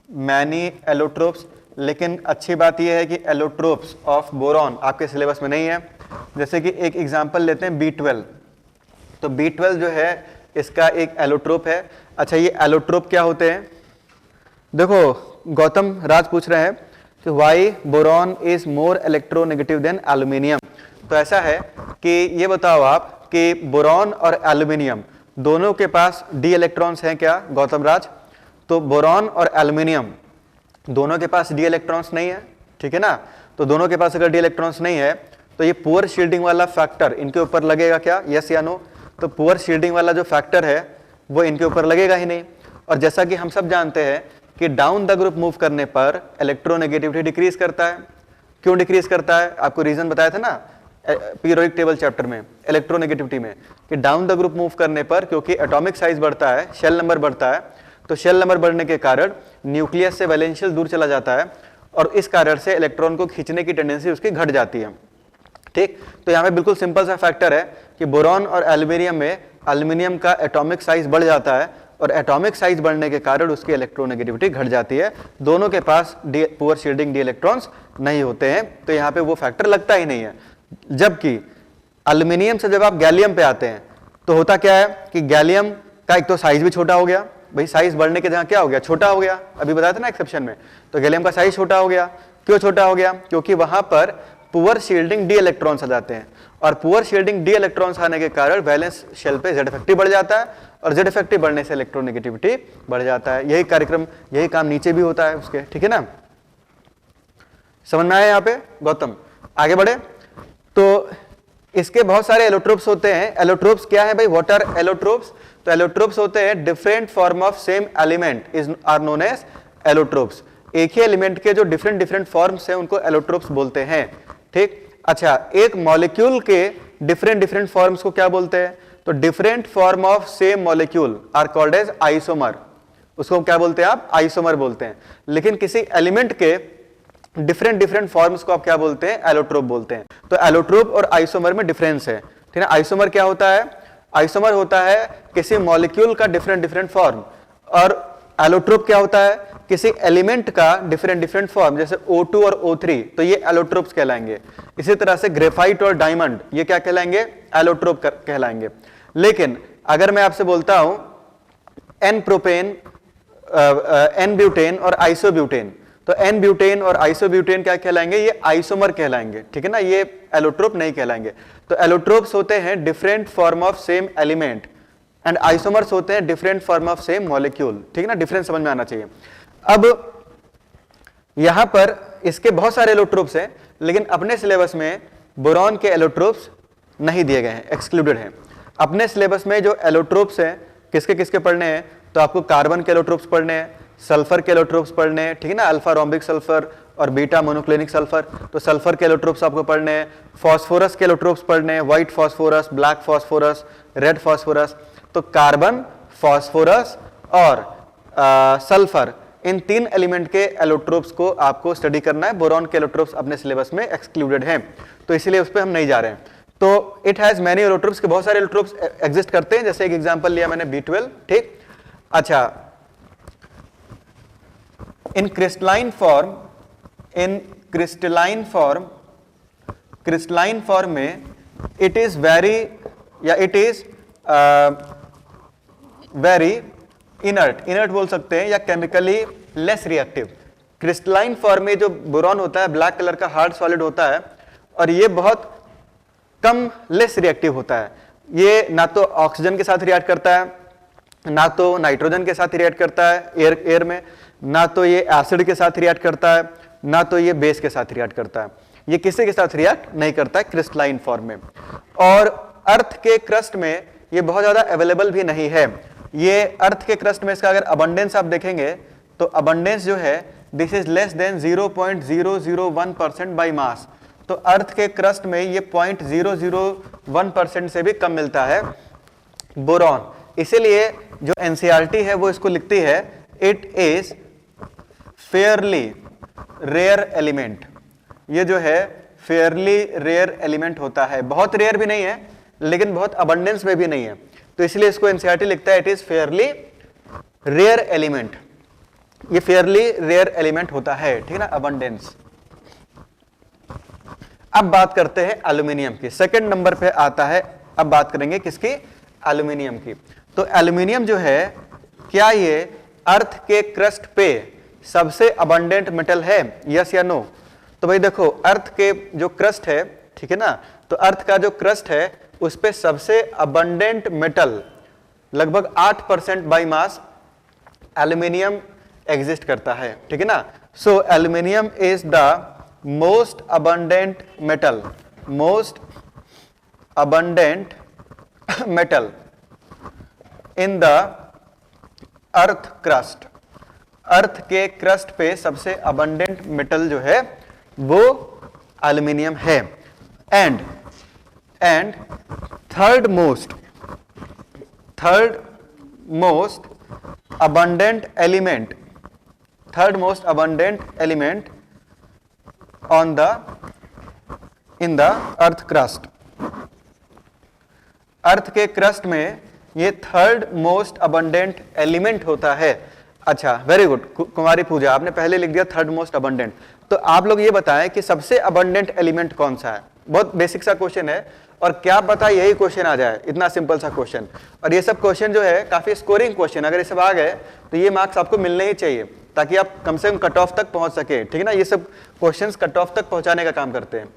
many allotropes. लेकिन अच्छी बात यह है कि एलोट्रोप्स ऑफ बोरॉन आपके सिलेबस में नहीं है। जैसे कि एक एग्जांपल लेते हैं B12, तो B12 जो है इसका एक एलोट्रोप है। अच्छा, ये एलोट्रोप क्या होते हैं? देखो, गौतम राज पूछ रहे हैं कि why boron is more electronegative than aluminium. तो ऐसा है कि ये बताओ आप कि बोरॉन और एल्यूमिनियम दोनों के पास डी इलेक्ट्रॉन्स हैं क्या, गौतम राज? तो बोरॉन और एल्यूमिनियम दोनों के पास डी इलेक्ट्रॉन्स नहीं है। ठीक है ना, तो दोनों के पास अगर डी इलेक्ट्रॉन्स नहीं है तो ये पुअर शील्डिंग वाला फैक्टर इनके ऊपर लगेगा क्या, यस या नो? तो पुअर शील्डिंग वाला जो फैक्टर है वो इनके ऊपर लगेगा ही नहीं। और जैसा कि हम सब जानते हैं कि डाउन द ग्रुप मूव करने पर इलेक्ट्रोनेगेटिविटी डिक्रीज करता है। क्यों डिक्रीज करता है? आपको रीजन बताया था ना पीरियोडिक टेबल चैप्टर में, इलेक्ट्रोनेगेटिविटी में, कि डाउन द ग्रुप मूव करने पर क्योंकि एटॉमिक साइज बढ़ता है, शेल नंबर बढ़ता है, तो शेल नंबर बढ़ने के कारण न्यूक्लियस से वैलेंशियल दूर चला जाता है, और इस कारण से इलेक्ट्रॉन को खींचने की टेंडेंसी उसकी घट जाती है। ठीक, तो यहाँ पे बिल्कुल सिंपल सा फैक्टर है कि बोरॉन और एल्यूमिनियम में एल्यूमिनियम का एटॉमिक साइज बढ़ जाता है, और एटॉमिक साइज बढ़ने के कारण उसकी इलेक्ट्रोनेगेटिविटी घट जाती है। दोनों के पास पुअर शील्डिंग डी इलेक्ट्रॉन्स नहीं होते हैं, तो यहाँ पे वो फैक्टर लगता ही नहीं है। जबकि एल्यूमिनियम से जब आप गैलियम पे आते हैं तो होता क्या है कि गैलियम का एक तो साइज भी छोटा हो गया, भाई साइज बढ़ने के जहाँ क्या हो गया, छोटा हो गया, अभी बताया था ना एक्सेप्शन में, तो गैलियम का साइज छोटा हो गया। क्यों छोटा हो गया? क्योंकि वहां पर पुअर शील्डिंग डी इलेक्ट्रॉन्स आ जाते हैं, और पुअर शील्डिंग डी इलेक्ट्रॉन्स आने के कारण वैलेंस शेल पे जेड इफेक्टिव बढ़ जाता है, और जेड इफेक्टिव बढ़ने से इलेक्ट्रोनेगेटिविटी बढ़ जाता है। यही कार्यक्रम, यही काम नीचे भी होता है उसके, ठीक है ना। समझ में आया यहाँ पे गौतम? आगे बढ़े तो इसके बहुत सारे एलोट्रोप्स होते हैं। एलोट्रोप्स क्या है भाई? What are allotropes? तो एलोट्रोप्स होते हैं different form of same element is are known as allotropes. एक ही एलिमेंट के जो डिफरेंट डिफरेंट फॉर्म्स हैं उनको एलोट्रोप्स बोलते हैं, ठीक। अच्छा, एक मॉलिक्यूल के डिफरेंट डिफरेंट फॉर्म्स को क्या बोलते हैं? तो different form of same molecule are called as isomer. उसको क्या बोलते हैं आप? आइसोमर बोलते हैं। लेकिन किसी एलिमेंट के डिफरेंट डिफरेंट फॉर्म्स को आप क्या बोलते हैं? एलोट्रोप बोलते हैं। तो एलोट्रोप और आइसोमर में डिफरेंस है, ठीक है। आइसोमर क्या होता है? आइसोमर होता है किसी मॉलिक्यूल का डिफरेंट डिफरेंट फॉर्म, और एलोट्रोप क्या होता है? किसी एलिमेंट का डिफरेंट डिफरेंट फॉर्म, जैसे O2 और O3, तो ये एलोट्रोप्स कहलाएंगे। इसी तरह से ग्रेफाइट और डायमंड, ये क्या कहलाएंगे? एलोट्रोप कहलाएंगे। लेकिन अगर मैं आपसे बोलता हूं एन प्रोपेन, एन ब्यूटेन और आइसोब्यूटेन, तो एन ब्यूटेन और आइसोब्यूटेन क्या कहलाएंगे? ये आइसोमर कहलाएंगे, ठीक है ना। ये एलोट्रोप नहीं कहलाएंगे। तो एलोट्रोप्स होते हैं different form of same element, and isomers होते हैं different form of same molecule, ठीक है ना। डिफरेंस समझ में आना चाहिए। अब यहां पर इसके बहुत सारे एलोट्रोप्स हैं, लेकिन अपने सिलेबस में बोरॉन के एलोट्रोप्स नहीं दिए गए हैं, एक्सक्लूडेड हैं। अपने सिलेबस में जो एलोट्रोप्स हैं किसके किसके पढ़ने हैं? तो आपको कार्बन के एलोट्रोप्स पढ़ने हैं, सल्फर के एलोट्रोप्स पढ़ने हैं, ठीक है ना। अल्फा रोम्बिक सल्फर और बीटा मोनोक्लिनिक सल्फर, तो सल्फर के एलोट्रोप्स आपको पढ़ने हैं। फॉस्फोरस के एलोट्रोप्स पढ़ने हैं, white phosphorus, black phosphorus, red phosphorus. तो कार्बन, फॉस्फोरस और सल्फर, इन तीन एलिमेंट के एलोट्रोप्स को आपको स्टडी करना है। बोरॉन के एलोट्रोप्स अपने सिलेबस में एक्सक्लूडेड हैं, तो इसीलिए उस पर हम नहीं जा रहे हैं। तो इट हैज मैनी एलोट्रोप्स, के बहुत सारे एलोट्रोप्स एग्जिस्ट करते हैं। जैसे एक एग्जांपल लिया मैंने B12, ठीक। अच्छा, इन क्रिस्टलाइन फॉर्म, इन क्रिस्टलाइन फॉर्म में इट इज वेरी, या इट इज वेरी इनर्ट बोल सकते हैं, या chemically less reactive. Crystalline form में जो बोरॉन होता है ब्लैक कलर का हार्ड सॉलिड होता है, और ये बहुत कम लेस रिएक्टिव होता है। ये ना तो ऑक्सीजन के साथ रिएक्ट करता है, ना तो नाइट्रोजन के साथ रिएक्ट करता है एयर में, ना तो ये एसिड के साथ रिएक्ट करता है, ना तो ये बेस के साथ रिएक्ट करता है। ये किसी के साथ रिएक्ट नहीं करता है क्रिस्टलाइन फॉर्म में। और अर्थ के क्रस्ट में ये बहुत ज्यादा अवेलेबल भी नहीं है। ये अर्थ के क्रस्ट में इसका अगर अबंडेंस आप देखेंगे तो अबंडेंस जो है this is less than 0.001% by mass. तो अर्थ के क्रस्ट में ये 0.001% से भी कम मिलता है बोरॉन। इसीलिए जो एनसीईआरटी है वो इसको लिखती है it is fairly rare element. ये जो है फेयरली रेयर एलिमेंट होता है, बहुत रेयर भी नहीं है लेकिन बहुत अबंडेंस में भी नहीं है, तो इसलिए इसको एनसीईआरटी लिखता है it is fairly rare element. ये फेयरली रेयर एलिमेंट होता है, ठीक है ना, अबंडेंस। अब बात करते हैं एल्यूमिनियम की। सेकंड नंबर पे आता है, अब बात करेंगे किसकी? एल्यूमिनियम की। तो एल्यूमिनियम जो है, क्या ये अर्थ के क्रस्ट पे सबसे अबंडेंट मेटल है, यस या नो? तो भाई देखो, अर्थ के जो क्रस्ट है, ठीक है ना, तो अर्थ का जो क्रस्ट है उस पे सबसे अबंडेंट मेटल लगभग 8% बाई मास एल्यूमिनियम एग्जिस्ट करता है, ठीक है ना। So aluminium is the most abundant metal, most abundant metal in the earth crust. Earth के क्रस्ट पे सबसे अबंडेंट मेटल जो है वो एल्यूमिनियम है। And third most abundant element, third most abundant element on the in the earth crust. Earth के crust में ये थर्ड मोस्ट अबंडेंट एलिमेंट होता है। अच्छा, वेरी गुड कुमारी पूजा, आपने पहले लिख दिया थर्ड मोस्ट अबंडेंट। तो आप लोग ये बताएं कि सबसे अबंडेंट एलिमेंट कौन सा है? बहुत बेसिक सा क्वेश्चन है, और क्या पता यही क्वेश्चन आ जाए, इतना सिंपल सा क्वेश्चन। और ये सब क्वेश्चन जो है काफी स्कोरिंग क्वेश्चन, अगर ये सब आ गए तो ये मार्क्स आपको मिलने ही चाहिए, ताकि आप कम से कम कट ऑफ तक पहुंच सके, ठीक है ना। ये सब क्वेश्चंस कट ऑफ तक पहुंचाने का काम करते हैं।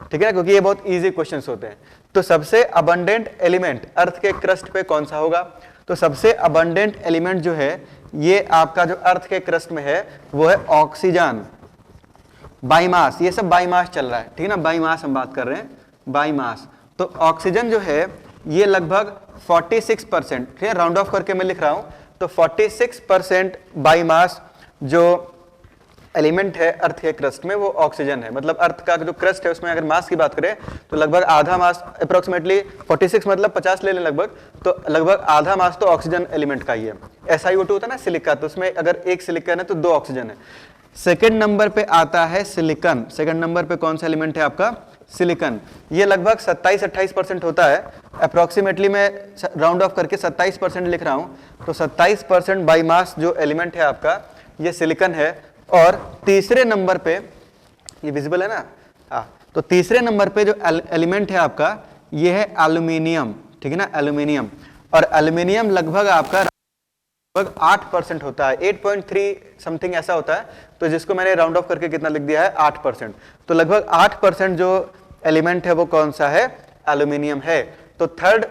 ठीक है, क्योंकि ये बहुत इजी क्वेश्चंस होते हैं। तो सबसे अबंडेंट एलिमेंट अर्थ के क्रस्ट पे कौन सा होगा? तो सबसे अबंडेंट एलिमेंट जो है ये आपका जो अर्थ के क्रस्ट में है वो है ऑक्सीजन। बाईमास, ये सब बाईमास चल रहा है, ठीक है ना, बाईमास हम बात कर रहे हैं, बाईमास। तो ऑक्सीजन जो है ये लगभग 46%, ठीक है, राउंड ऑफ करके मैं लिख रहा हूं, तो 46% बाईमास जो एलिमेंट है अर्थ के क्रस्ट में वो ऑक्सीजन है। मतलब अर्थ का जो क्रस्ट है उसमें अगर मास की बात करें तो लगभग आधा मास, अप्रोक्सीमेटली 46 मतलब 50 ले लें लगभग, तो लगभग आधा मास तो ऑक्सीजन एलिमेंट का ही है। SiO2 होता है ना सिलिका, तो उसमें अगर एक सिलिकॉन है तो 2 ऑक्सीजन है। सेकेंड नंबर पे आता है सिलिकॉन। सेकेंड नंबर पे कौन सा एलिमेंट है आपका? सिलिकॉन। ये लगभग 27-28% होता है, अप्रोक्सीमेटली मैं राउंड ऑफ करके 27% लिख रहा हूं, तो 27% बाई मास जो एलिमेंट है आपका ये सिलिकॉन है। और तीसरे नंबर पे, ये विजिबल है ना, हाँ, तो तीसरे नंबर पे जो एलिमेंट है आपका ये है एल्यूमिनियम, ठीक है ना, एल्यूमिनियम। और एल्यूमिनियम लगभग आपका 8% होता है, 8.3 समथिंग ऐसा होता है, तो जिसको मैंने राउंड ऑफ करके कितना लिख दिया है 8%। तो लगभग 8% जो एलिमेंट है वो कौन सा है? एल्यूमिनियम है। तो third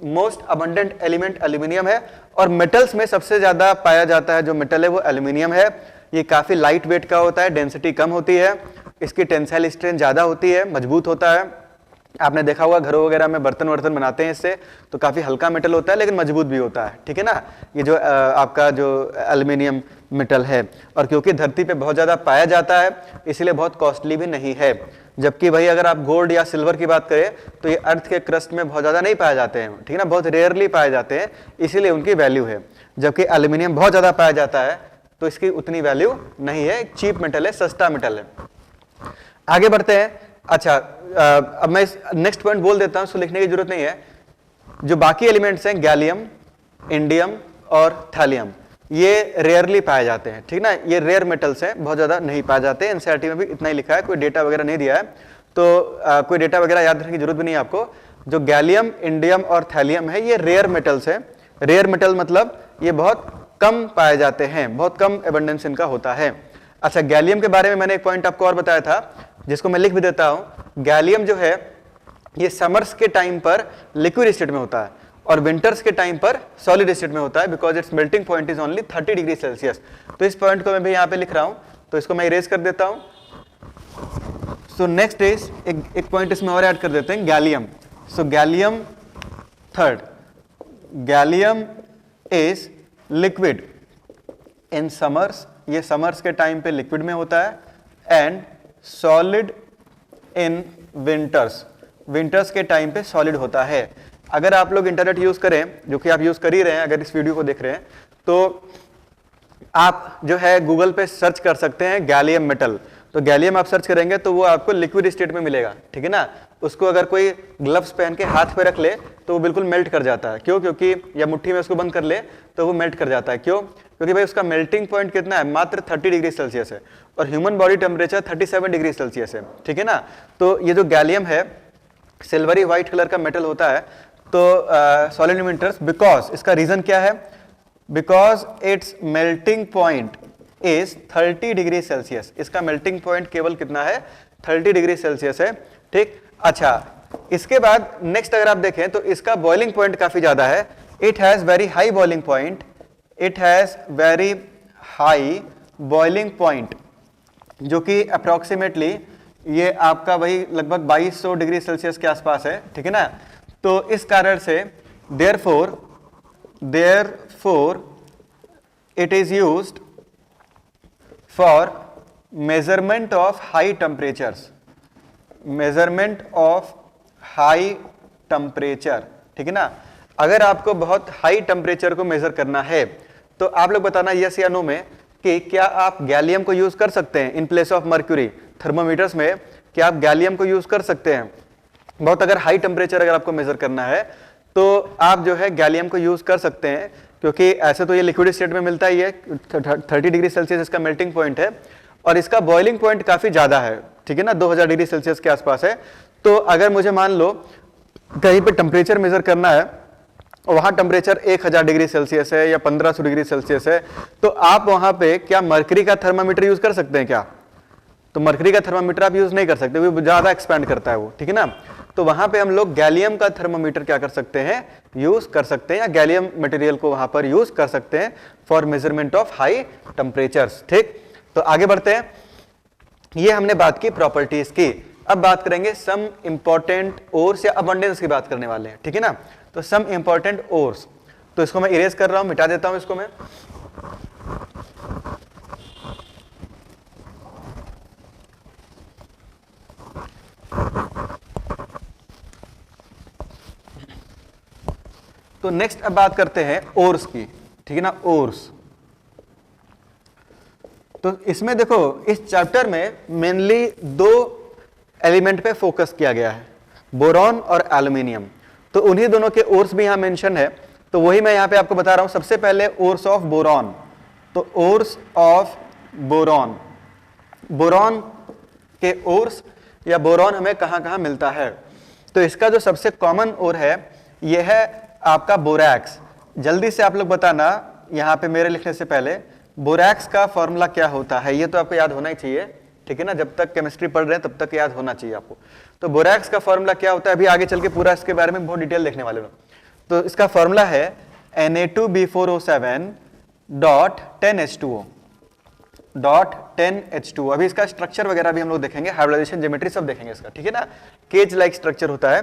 most abundant element aluminium है। और मेटल्स में सबसे ज्यादा पाया जाता है जो मेटल है वो एल्यूमिनियम है। ये काफी लाइट वेट का होता है, डेंसिटी कम होती है, इसकी टेंसाइल स्ट्रेंथ ज्यादा होती है, मजबूत होता है। आपने देखा होगा घरों वगैरह में बर्तन वर्तन बनाते हैं इससे, तो काफी हल्का मेटल होता है लेकिन मजबूत भी होता है, ठीक है ना, ये जो आपका जो एल्यूमिनियम मेटल है। और क्योंकि धरती पे बहुत ज्यादा पाया जाता है इसलिए बहुत कॉस्टली भी नहीं है। जबकि भाई अगर आप गोल्ड या सिल्वर की बात करें तो ये अर्थ के क्रस्ट में बहुत ज्यादा नहीं पाए जाते हैं, ठीक है ना, बहुत रेयरली पाए जाते हैं, इसीलिए उनकी वैल्यू है। जबकि एल्यूमिनियम बहुत ज्यादा पाया जाता है तो इसकी उतनी वैल्यू नहीं है, चीप मेटल है, सस्ता मेटल है। आगे बढ़ते हैं। अच्छा, अब मैं नेक्स्ट पॉइंट बोल देता हूं, उसको लिखने की जरूरत नहीं है। जो बाकी एलिमेंट्स हैं गैलियम, इंडियम और थैलियम, ये रेयरली पाए जाते हैं, ठीक ना, ये रेयर मेटल्स हैं, बहुत ज्यादा नहीं पाए जाते। एनसीईआरटी में भी इतना ही लिखा है, कोई डेटा वगैरह नहीं दिया है, तो कोई डेटा वगैरह याद रखने की जरूरत भी नहीं है आपको। जो गैलियम, इंडियम और थैलियम है ये रेयर मेटल्स है। रेयर मेटल मतलब ये बहुत कम पाए जाते हैं, बहुत कम एबंडेंस इनका होता है। अच्छा, गैलियम के बारे में मैंने एक पॉइंट आपको और बताया था जिसको मैं लिख भी देता हूं। गैलियम जो है ये समर्स के टाइम पर लिक्विड स्टेट में होता है और विंटर्स के टाइम पर सॉलिड स्टेट में होता है, because it's melting point is only 30 degree Celsius. तो इस पॉइंट को मैं भी यहाँ पे लिख रहा हूं, तो इसको मैं इरेज कर देता हूं। सो नेक्स्ट इज एक पॉइंट इसमें और ऐड कर देते हैं, gallium. So gallium third, gallium is liquid in summers, ये समर्स के टाइम पे लिक्विड में होता है, and solid in winters, winters के टाइम पे सॉलिड होता है। अगर आप लोग इंटरनेट यूज करें, जो कि आप यूज कर ही रहे हैं, अगर इस वीडियो को देख रहे हैं, तो आप जो है गूगल पे सर्च कर सकते हैं गैलियम मेटल। तो गैलियम आप सर्च करेंगे तो वो आपको लिक्विड स्टेट में मिलेगा, ठीक है ना। उसको अगर कोई ग्लव्स पहन के हाथ पे रख ले तो वो बिल्कुल मेल्ट कर जाता है। क्यों? क्योंकि या मुट्ठी में उसको बंद कर ले तो वो मेल्ट कर जाता है। क्यों? क्योंकि भाई उसका मेल्टिंग पॉइंट कितना है, मात्र 30 डिग्री सेल्सियस है, और human body temperature 37 degree Celsius है, ठीक है ना। तो ये जो गैलियम है सिल्वरी व्हाइट कलर का मेटल होता है, तो सॉलिड इन विंटर्स, बिकॉज इसका रीजन क्या है, because it's melting point is 30 degree Celsius. इसका मेल्टिंग पॉइंट केवल कितना है, 30 डिग्री सेल्सियस है, ठीक। अच्छा, इसके बाद नेक्स्ट अगर आप देखें तो इसका बॉइलिंग पॉइंट काफी ज्यादा है। It has very high boiling point, it has very high boiling point, जो कि अप्रोक्सीमेटली ये आपका वही लगभग 2200 डिग्री सेल्सियस के आसपास है, ठीक है ना। तो इस कारण से therefore it is used for measurement of high temperatures, measurement of high temperature, ठीक है ना। अगर आपको बहुत हाई टेम्परेचर को मेजर करना है तो आप लोग बताना यस या नो में कि क्या आप गैलियम को यूज कर सकते हैं in place of mercury. Thermometers में क्या आप गैलियम को यूज कर सकते हैं? बहुत अगर हाई टेम्परेचर अगर आपको मेजर करना है तो आप जो है गैलियम को यूज कर सकते हैं, क्योंकि ऐसे तो ये लिक्विड स्टेट में मिलता ही है, 30 डिग्री सेल्सियस इसका मेल्टिंग पॉइंट है, और इसका बॉइलिंग पॉइंट काफी ज्यादा है, ठीक है ना, 2000 डिग्री सेल्सियस के आसपास है। तो अगर मुझे मान लो कहीं पे टेम्परेचर मेजर करना है और वहां टेम्परेचर 1000 डिग्री सेल्सियस है या 1500 डिग्री सेल्सियस है, तो आप वहां पे क्या मर्करी का थर्मामीटर यूज कर सकते हैं क्या? तो मरकरी का थर्मामीटर आप यूज नहीं कर सकते, वो ज्यादा एक्सपैंड करता है वो, ठीक है ना। तो वहां पे हम लोग गैलियम का थर्मामीटर क्या कर सकते हैं, यूज कर सकते हैं, या गैलियम मटेरियल को वहां पर यूज कर सकते हैं for measurement of high temperatures. ठीक, तो आगे बढ़ते हैं। ये हमने बात की प्रॉपर्टीज की। अब बात करेंगे सम इंपॉर्टेंट ओर्स या अबंडेंस की बात करने वाले हैं, ठीक है ना। तो सम इंपॉर्टेंट ओर्स, तो इसको मैं इरेज कर रहा हूं, मिटा देता हूं इसको मैं। तो नेक्स्ट अब बात करते हैं ओर्स की, ठीक है ना, ओर्स। तो इसमें देखो इस चैप्टर में मेनली दो एलिमेंट पे फोकस किया गया है, बोरॉन और एल्यूमिनियम। तो उन्हीं दोनों के ओर्स भी यहां मेंशन है, तो वही मैं यहां पे आपको बता रहा हूं। सबसे पहले ओर्स ऑफ बोरॉन, तो ओर्स ऑफ बोरॉन, बोरॉन के ओर्स या बोरॉन हमें कहां कहां मिलता है। तो इसका जो सबसे कॉमन ओर है यह है आपका बोरैक्स। जल्दी से आप लोग बताना यहां पे मेरे लिखने से पहले बोरैक्स का फॉर्मूला क्या होता है, ये तो आपको याद होना ही चाहिए, ठीक है ना। जब तक केमिस्ट्री पढ़ रहे हैं तब तक याद होना चाहिए आपको। तो बोरैक्स का फॉर्मूला क्या होता है, अभी आगे चल के पूरा इसके बारे में बहुत डिटेल देखने वाले लोग। तो इसका फॉर्मूला है Na2B4O7.10H2O डॉट 10H2O। अभी इसका स्ट्रक्चर वगैरह भी हम लोग देखेंगे, हाइब्रिडाइजेशन ज्योमेट्री सब देखेंगे इसका, ठीक है ना। केज लाइक स्ट्रक्चर होता है।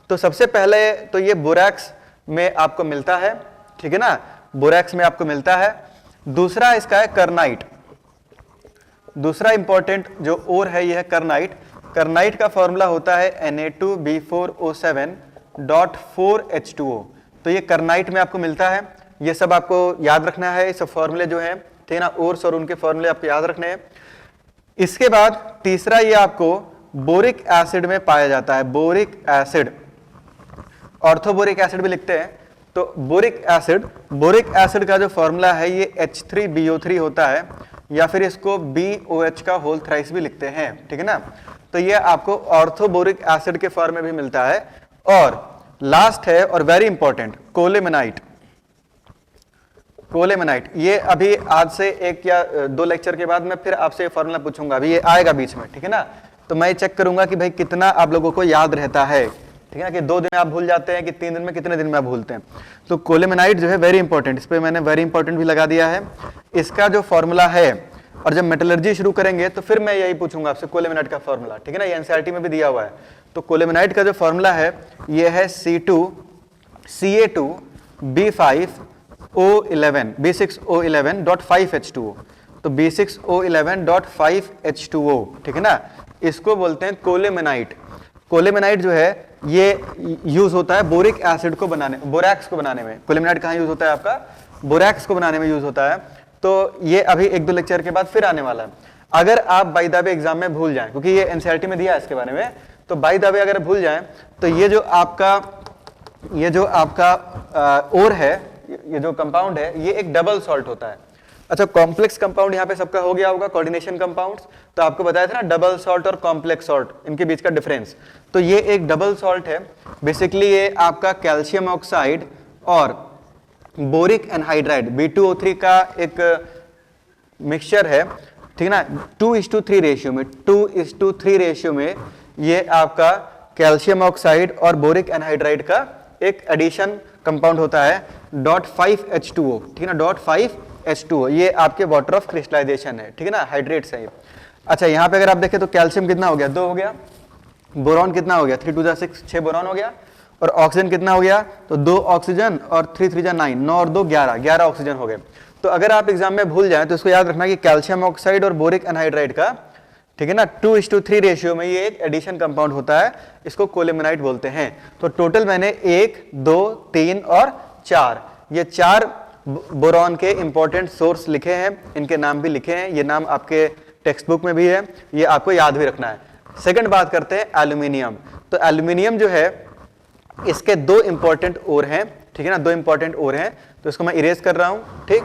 तो सबसे पहले तो ये बोरैक्स में आपको मिलता है, ठीक है ना, बोरैक्स में आपको मिलता है। दूसरा इसका है करनाइट। दूसरा इंपॉर्टेंट जो ओर है यह है करनाइट। करनाइट का फॉर्मूला होता है Na2B4O7.4H2O। तो ये करनाइट में आपको मिलता है। ये सब आपको याद रखना है, ये सब फॉर्मूले जो हैं, ठीक है ना, ओर्स और उनके फॉर्मूले आपको याद रखने हैं। इसके बाद तीसरा ये आपको बोरिक एसिड में पाया जाता है, बोरिक एसिड, ऑर्थोबोरिक एसिड भी लिखते हैं। तो बोरिक एसिड का जो फॉर्मूला है ये H3BO3 होता है, या फिर इसको BOH का होल थ्राइस भी लिखते हैं, ठीक है ना। तो ये आपको ऑर्थोबोरिक एसिड के फॉर्म में भी मिलता है। और लास्ट है और वेरी इंपॉर्टेंट कोलेमेनाइट। कोलेमेनाइट ये अभी आज से एक या दो लेक्चर के बाद मैं फिर आपसे ये फॉर्मूला पूछूंगा, अभी ये आएगा बीच में, ठीक है ना। तो मैं चेक करूंगा कि भाई कितना आप लोगों को याद रहता है, ठीक है ना, कि 2 दिन में आप भूल जाते हैं कि 3 दिन में, कितने दिन में आप भूलते हैं। तो कोलेमेनाइट जो है वेरी इंपॉर्टेंट, इस पे मैंने वेरी इंपॉर्टेंट भी लगा दिया है। इसका जो फॉर्मूला है, और जब मेटलर्जी शुरू करेंगे तो फिर मैं यही पूछूंगा आपसे कोलेमेनाइट का फॉर्मूला, ठीक है ना, ये एनसीईआरटी में भी दिया हुआ है। तो कोलेमेनाइट का जो फॉर्मूला है ये है C2Ca2B5O11 तो B6O11.5H2O, ठीक है ना, इसको बोलते हैं कोलेमेनाइट। कोलेमेनाइट जो है ये यूज होता है बोरिक एसिड को बनाने, बोरैक्स को बनाने में। कोलेमेनाइट कहाँ यूज होता है आपका, बोरैक्स को बनाने में यूज होता है। तो ये अभी 1-2 लेक्चर के बाद फिर आने वाला है। अगर आप बाय द वे एग्जाम में भूल जाएं, क्योंकि ये एनसीईआरटी में दिया है इसके बारे में, तो बाय द वे अगर भूल जाएं तो ये जो आपका ओर है, ये जो कंपाउंड है, ये एक डबल सॉल्ट होता है। अच्छा, कॉम्प्लेक्स कंपाउंड यहाँ पे सबका हो गया होगा, कोऑर्डिनेशन कंपाउंड्स। तो आपको बताया था ना डबल सॉल्ट और कॉम्प्लेक्स सॉल्ट, इनके बीच का डिफरेंस। तो ये एक डबल सॉल्ट है। बेसिकली ये आपका कैल्शियम ऑक्साइड और बोरिक एनहाइड्राइड B2O3 का एक मिक्सचर है, ठीक है ना। 2:3 रेशियो में, 2:3 रेशियो में ये आपका कैल्शियम ऑक्साइड और बोरिक एनहाइड्राइड का एक एडिशन कंपाउंड होता है .5H2O, ठीक है ना, .5H2O। ये आपके वाटर ऑफ क्रिस्टलाइजेशन है, ठीक है ना, हाइड्रेट्स है ये। अच्छा, यहाँ पे अगर आप देखें तो कैल्शियम कितना हो गया, 2 हो गया। बोरॉन कितना हो गया, 3 2 6, 6 बोरॉन हो गया। और ऑक्सीजन कितना हो गया, तो 2 ऑक्सीजन और 3 3 9, 9 और 2 11 ऑक्सीजन हो गए। तो अगर आप एग्जाम में भूल जाएं तो इसको याद रखना कि कैल्शियम ऑक्साइड और बोरिक एनहाइड्राइड का, ठीक है ना, 2:3 रेशियो में ये एक एडिशन कंपाउंड होता है, इसको कोलेमेनाइट बोलते हैं। तो टोटल मैंने 1 2 3 और 4 ये 4 बोरॉन के इंपॉर्टेंट सोर्स लिखे हैं, इनके नाम भी लिखे हैं। ये नाम आपके टेक्स्ट बुक में भी है, ये आपको याद भी रखना है। सेकंड बात करते हैं एल्यूमिनियम। तो एल्यूमिनियम जो है इसके 2 इंपॉर्टेंट ओर हैं, ठीक है ना, 2 इंपॉर्टेंट ओर हैं। तो इसको मैं इरेज कर रहा हूं, ठीक,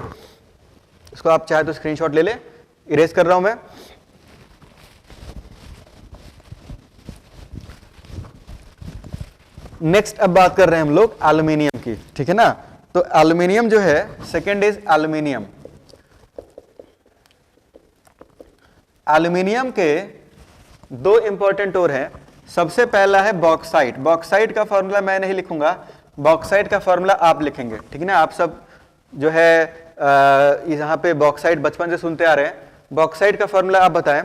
इसको आप चाहे तो स्क्रीनशॉट ले ले, इरेज कर रहा हूं मैं। नेक्स्ट अब बात कर रहे हैं हम लोग एल्यूमिनियम की, ठीक है ना। तो एल्यूमिनियम जो है, सेकंड इज एल्यूमिनियम। एल्यूमिनियम के दो इंपॉर्टेंट और हैं। सबसे पहला है बॉक्साइट। बॉक्साइट का फॉर्मूला मैं नहीं लिखूंगा, बॉक्साइट का फॉर्मूला आप लिखेंगे, ठीक है ना। आप सब जो है यहाँ पे बॉक्साइट बचपन से सुनते आ रहे हैं, बॉक्साइट का फॉर्मूला आप बताएं,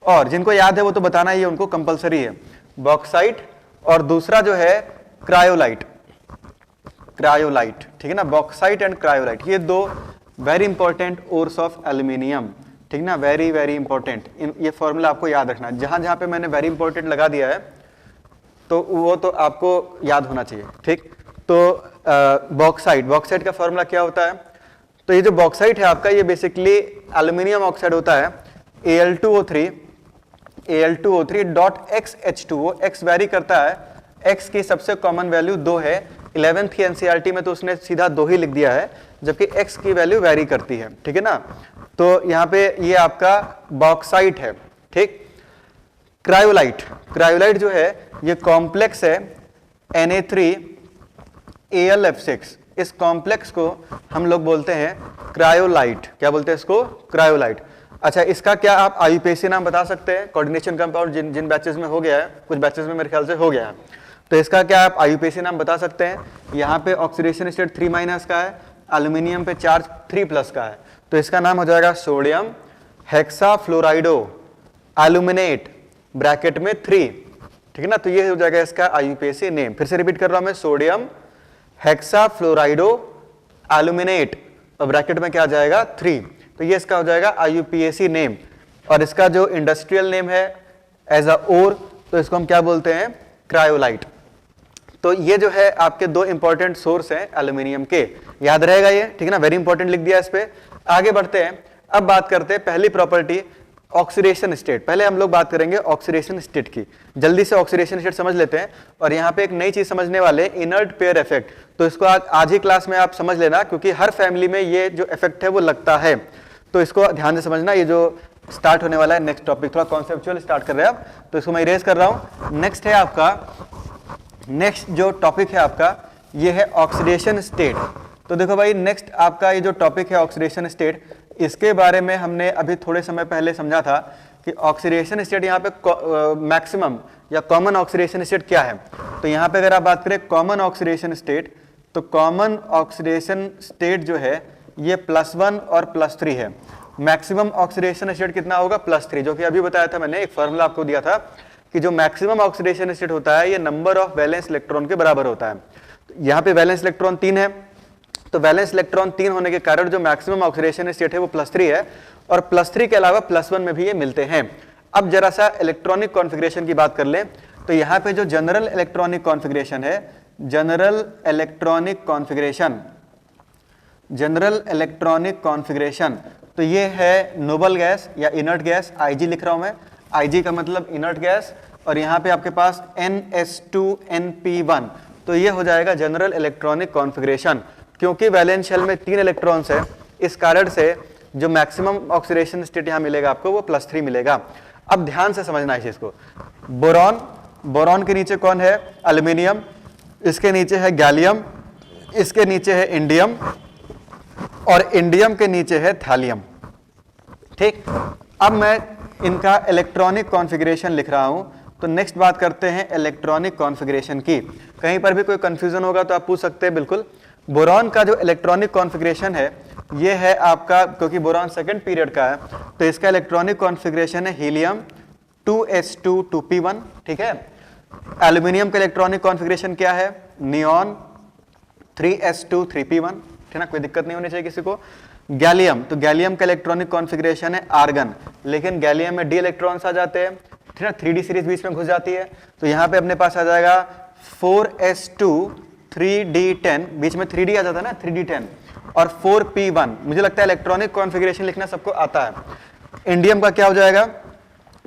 और जिनको याद है वो तो बताना ही है, उनको कंपलसरी है बॉक्साइट। और दूसरा जो है क्रायोलाइट, क्रायोलाइट, ठीक है ना। बॉक्साइट एंड क्रायोलाइट, ये दो very important ores of aluminium, ठीक ना, वेरी वेरी इंपॉर्टेंट। ये फॉर्मूला आपको याद रखना है। जहां जहां पे मैंने वेरी इंपॉर्टेंट लगा दिया है तो वो तो आपको याद होना चाहिए, ठीक। तो बॉक्साइट, बॉक्साइट का फॉर्मूला क्या होता है? तो ये जो बॉक्साइट है आपका, ये बेसिकली एल्यूमिनियम ऑक्साइड होता है, Al2O3 X वेरी करता है, X की सबसे कॉमन वैल्यू 2 है। 11th की एनसीईआरटी में तो उसने सीधा 2 ही लिख दिया है, जबकि X की वैल्यू वेरी करती है, ठीक है ना। तो यहाँ पे ये आपका बॉक्साइट है, ठीक। क्रायोलाइट, क्रायोलाइट जो है ये कॉम्प्लेक्स है Na3Al(F6), इस कॉम्प्लेक्स को हम लोग बोलते हैं क्रायोलाइट। क्या बोलते हैं इसको? क्रायोलाइट। अच्छा, इसका क्या आप आईयूपीएसी नाम बता सकते हैं? कोऑर्डिनेशन कंपाउंड जिन बैचेस में हो गया है, कुछ बैचेस में मेरे ख्याल से हो गया है, तो इसका क्या आप आईयूपीएसी नाम बता सकते हैं? यहाँ पे ऑक्सीडेशन स्टेट 3- का है, एल्यूमिनियम पे चार्ज 3+ का है, तो इसका नाम हो जाएगा सोडियम हेक्साफ्लोराइडो एल्यूमिनेट ब्रैकेट में 3, ठीक है ना। तो ये हो जाएगा इसका आईयूपीएसी नेम। फिर से रिपीट कर रहा हूं मैं, सोडियम हेक्साफ्लोराइडो एल्यूमिनेट और ब्रैकेट में क्या आ जाएगा? 3। तो ये इसका हो जाएगा आईयूपीएसी नेम। और इसका जो इंडस्ट्रियल नेम है एज अ ओर, तो इसको हम क्या बोलते हैं? क्रायोलाइट। तो ये जो है आपके दो इंपॉर्टेंट सोर्स हैं एल्यूमिनियम के, याद रहेगा ये, ठीक है ना। वेरी इंपॉर्टेंट लिख दिया इस पे। आगे बढ़ते हैं, अब बात करते हैं पहली प्रॉपर्टी, ऑक्सीडेशन स्टेट। पहले हम लोग बात करेंगे ऑक्सीडेशन स्टेट की। जल्दी से ऑक्सीडेशन स्टेट समझ लेते हैं। और यहाँ पे एक नई चीज समझने वाले, इनर्ट पेयर इफेक्ट। तो इसको आज ही क्लास में आप समझ लेना, क्योंकि हर फैमिली में ये जो इफेक्ट है वो लगता है, तो इसको ध्यान से समझना। ये जो स्टार्ट होने वाला है नेक्स्ट टॉपिक, थोड़ा कॉन्सेप्चुअल स्टार्ट कर रहे हैं आप, तो इसको मैं इरेज कर रहा हूं। नेक्स्ट है आपका, नेक्स्ट जो टॉपिक है आपका ये है ऑक्सीडेशन स्टेट। तो देखो भाई, नेक्स्ट आपका ये जो टॉपिक है ऑक्सीडेशन स्टेट, इसके बारे में हमने अभी थोड़े समय पहले समझा था कि ऑक्सीडेशन स्टेट यहाँ पे मैक्सिमम या कॉमन ऑक्सीडेशन स्टेट क्या है। तो यहाँ पे अगर आप बात करें कॉमन ऑक्सीडेशन स्टेट, तो कॉमन ऑक्सीडेशन स्टेट जो है ये +1 और +3 है। मैक्सिमम ऑक्सीडेशन स्टेट कितना होगा? +3, जो कि अभी बताया था मैंने, एक फॉर्मूला आपको दिया था कि जो मैक्सिमम ऑक्सीडेशन स्टेट होता है ये नंबर ऑफ वैलेंस इलेक्ट्रॉन के बराबर होता है। यहाँ पे वैलेंस इलेक्ट्रॉन 3 है, तो वैलेंस इलेक्ट्रॉन 3 होने के कारण जो मैक्सिमम ऑक्सीडेशन स्टेट है वो +3 है, और +3 के अलावा +1 में भी ये मिलते हैं। अब जरा सा इलेक्ट्रॉनिक कॉन्फ़िगरेशन की बात कर लें, तो यहाँ पे जो जनरल इलेक्ट्रॉनिक कॉन्फ़िगरेशन है, general electronic configuration, general electronic configuration, तो ये है नोबल गैस या इनर्ट गैस, Ig लिख रहा हूं मैं, Ig का मतलब इनर्ट गैस, और यहाँ पे आपके पास NS2NP1, तो ये हो जाएगा जनरल इलेक्ट्रॉनिक कॉन्फ़िगरेशन। क्योंकि वैलेंस शेल में 3 इलेक्ट्रॉन्स है, इस कारण से जो मैक्सिमम ऑक्सीडेशन स्टेट यहाँ मिलेगा आपको वो +3 मिलेगा। अब ध्यान से समझना है इसको। बोरॉन, बोरॉन के नीचे कौन है? एल्यूमिनियम, इसके नीचे है गैलियम, इसके नीचे है इंडियम, और इंडियम के नीचे है थैलियम, ठीक। अब मैं इनका इलेक्ट्रॉनिक कॉन्फ़िगरेशन लिख रहा हूं। तो नेक्स्ट बात करते हैं इलेक्ट्रॉनिक कॉन्फ़िगरेशन की। कहीं पर भी कोई कंफ्यूजन होगा तो आप पूछ सकते हैं, बिल्कुल। बोरॉन का जो इलेक्ट्रॉनिक कॉन्फ़िगरेशन है ये है आपका, क्योंकि बोरॉन सेकंड पीरियड का है, तो इसका इलेक्ट्रॉनिक कॉन्फ़िगरेशन है हीलियम 2s2 2p1, ठीक है। एल्यूमिनियम का इलेक्ट्रॉनिक कॉन्फ़िगरेशन क्या है? नियॉन 3s2 3p1, ठीक ना, कोई दिक्कत नहीं होनी चाहिए किसी को। गैलियम, तो गैलियम का इलेक्ट्रॉनिक कॉन्फ़िगरेशन है आर्गन, लेकिन गैलियम में d इलेक्ट्रॉन्स आ जाते हैं, ठीक है, 3d सीरीज बीच में घुस जाती है, तो यहाँ पे अपने पास आ जाएगा 4s2 3d10, बीच में 3d आ जाता है ना, 3d10, और 4p1। मुझे लगता है इलेक्ट्रॉनिक कॉन्फ़िगरेशन लिखना सबको आता है। इंडियम का क्या हो जाएगा?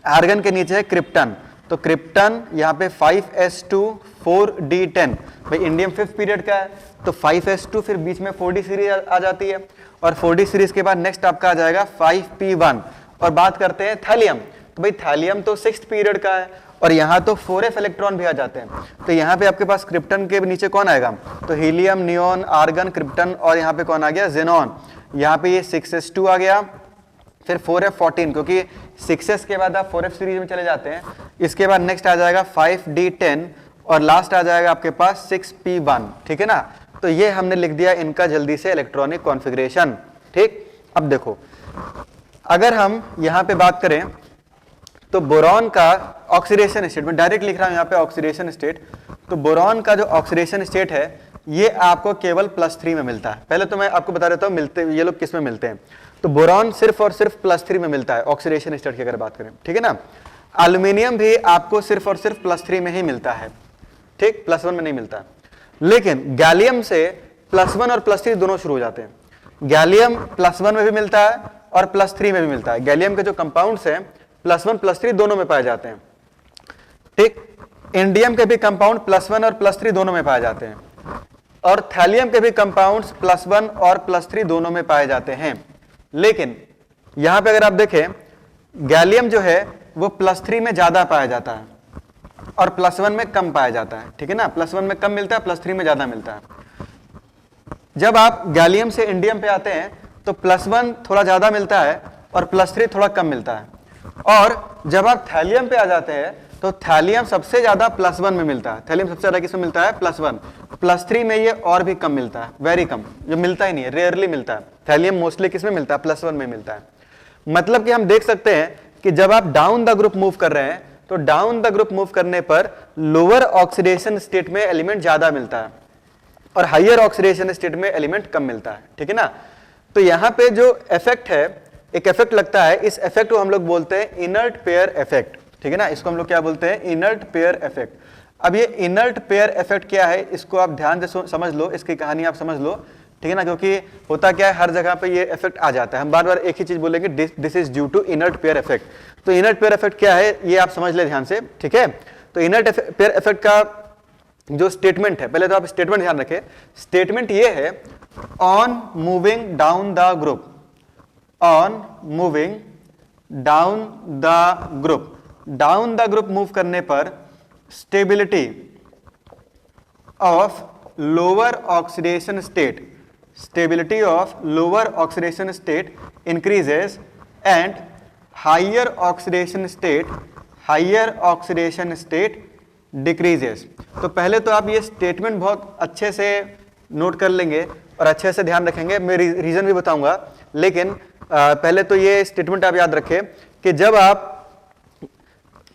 आर्गन के नीचे है क्रिप्टन, तो क्रिप्टन यहाँ पे 5s2 4d10, भाई इंडियम 5th पीरियड का है, तो 5s2, फिर बीच में 4d सीरीज आ जाती है, और 4d सीरीज के बाद नेक्स्ट आपका आ जाएगा 5p1। और बात करते हैं थैलियम, तो भाई थैलियम तो 6th पीरियड का है, और यहाँ तो 4f इलेक्ट्रॉन भी आ जाते हैं, तो यहाँ पे आपके पास क्रिप्टन के नीचे कौन आएगा? तो हीलियम, नियॉन, आर्गन, क्रिप्टन, और यहाँ पे कौन आ गया? जेनॉन। यहाँ पे ये 6s2 आ गया, फिर 4f14, क्योंकि 6s के बाद आप 4f सीरीज में चले जाते हैं। इसके बाद नेक्स्ट आ जाएगा 5d10 और लास्ट आ जाएगा आपके पास 6p1, ठीक है ना। तो ये हमने लिख दिया इनका जल्दी से इलेक्ट्रॉनिक कॉन्फ़िगरेशन, ठीक। अब देखो, अगर हम यहाँ पे बात करें तो बोरॉन का ऑक्सीडेशन स्टेट, मैं डायरेक्ट लिख रहा हूँ यहाँ पे ऑक्सीडेशन स्टेट। तो बोरॉन का जो ऑक्सीडेशन स्टेट है ये आपको केवल +3 में मिलता है। पहले तो मैं आपको बता देता हूँ मिलते ये लोग किस में मिलते हैं। तो बोरॉन सिर्फ और सिर्फ +3 में मिलता है ऑक्सीडेशन स्टेट की अगर बात करें, ठीक है ना। एल्यूमिनियम भी आपको सिर्फ और सिर्फ +3 में ही मिलता है, ठीक, +1 में नहीं मिलता। लेकिन गैलियम से +1 और +3 दोनों शुरू हो जाते हैं। गैलियम +1 में भी मिलता है और +3 में भी मिलता है। गैलियम के जो कंपाउंड्स हैं +1 +3 दोनों में पाए जाते हैं, ठीक। इंडियम के भी कंपाउंड +1 और +3 दोनों में पाए जाते हैं, और थैलियम के भी कंपाउंड्स +1 और +3 दोनों में पाए जाते हैं। लेकिन यहां पे अगर आप देखें, गैलियम जो है वो +3 में ज्यादा पाया जाता है और +1 में कम पाया जाता है, ठीक है ना। +1 में कम मिलता है, +3 में ज्यादा मिलता है। जब आप गैलियम से इंडियम पे आते हैं तो +1 थोड़ा ज्यादा मिलता है और +3 थोड़ा कम मिलता है। और जब आप थैलियम पे आ जाते हैं तो थैलियम सबसे ज्यादा +1 में मिलता है। थैलियम सबसे ज्यादा किसमें मिलता है? +1। +3 में ये और भी कम मिलता है, वेरी कम, जो मिलता ही नहीं है, रेयरली मिलता है। थैलियम मोस्टली किसमें मिलता है? +1 में मिलता है। मतलब कि हम देख सकते हैं कि जब आप डाउन द ग्रुप मूव कर रहे हैं तो डाउन द ग्रुप मूव करने पर लोअर ऑक्सीडेशन स्टेट में एलिमेंट ज्यादा मिलता है और हाइयर ऑक्सीडेशन स्टेट में एलिमेंट कम मिलता है, ठीक है ना। तो यहां पे जो इफेक्ट है, एक इफेक्ट लगता है, इस इफेक्ट को हम लोग बोलते हैं इनर्ट पेयर इफेक्ट, ठीक है ना। इसको हम लोग क्या बोलते हैं? Inert pair effect. अब ये इनर्ट पेयर इफेक्ट क्या है, इसको आप ध्यान से समझ लो, इसकी कहानी आप समझ लो, ठीक है ना। क्योंकि होता क्या है, हर जगह पे ये इफेक्ट आ जाता है। हम बार बार एक ही चीज बोलेंगे, this is due to inert pair effect. तो इनर्ट पेयर इफेक्ट क्या है ये आप समझ ले ध्यान से, ठीक है। तो इनर्ट पेयर इफेक्ट का जो स्टेटमेंट है, पहले तो आप स्टेटमेंट ध्यान रखें। स्टेटमेंट ये है, on moving down the group, on moving down the group, down the group move करने पर stability of lower oxidation state, stability of lower oxidation state increases and higher oxidation state decreases। तो पहले तो आप ये statement बहुत अच्छे से नोट कर लेंगे और अच्छे से ध्यान रखेंगे, मैं रीजन भी बताऊंगा। लेकिन पहले तो ये स्टेटमेंट आप याद रखें कि जब आप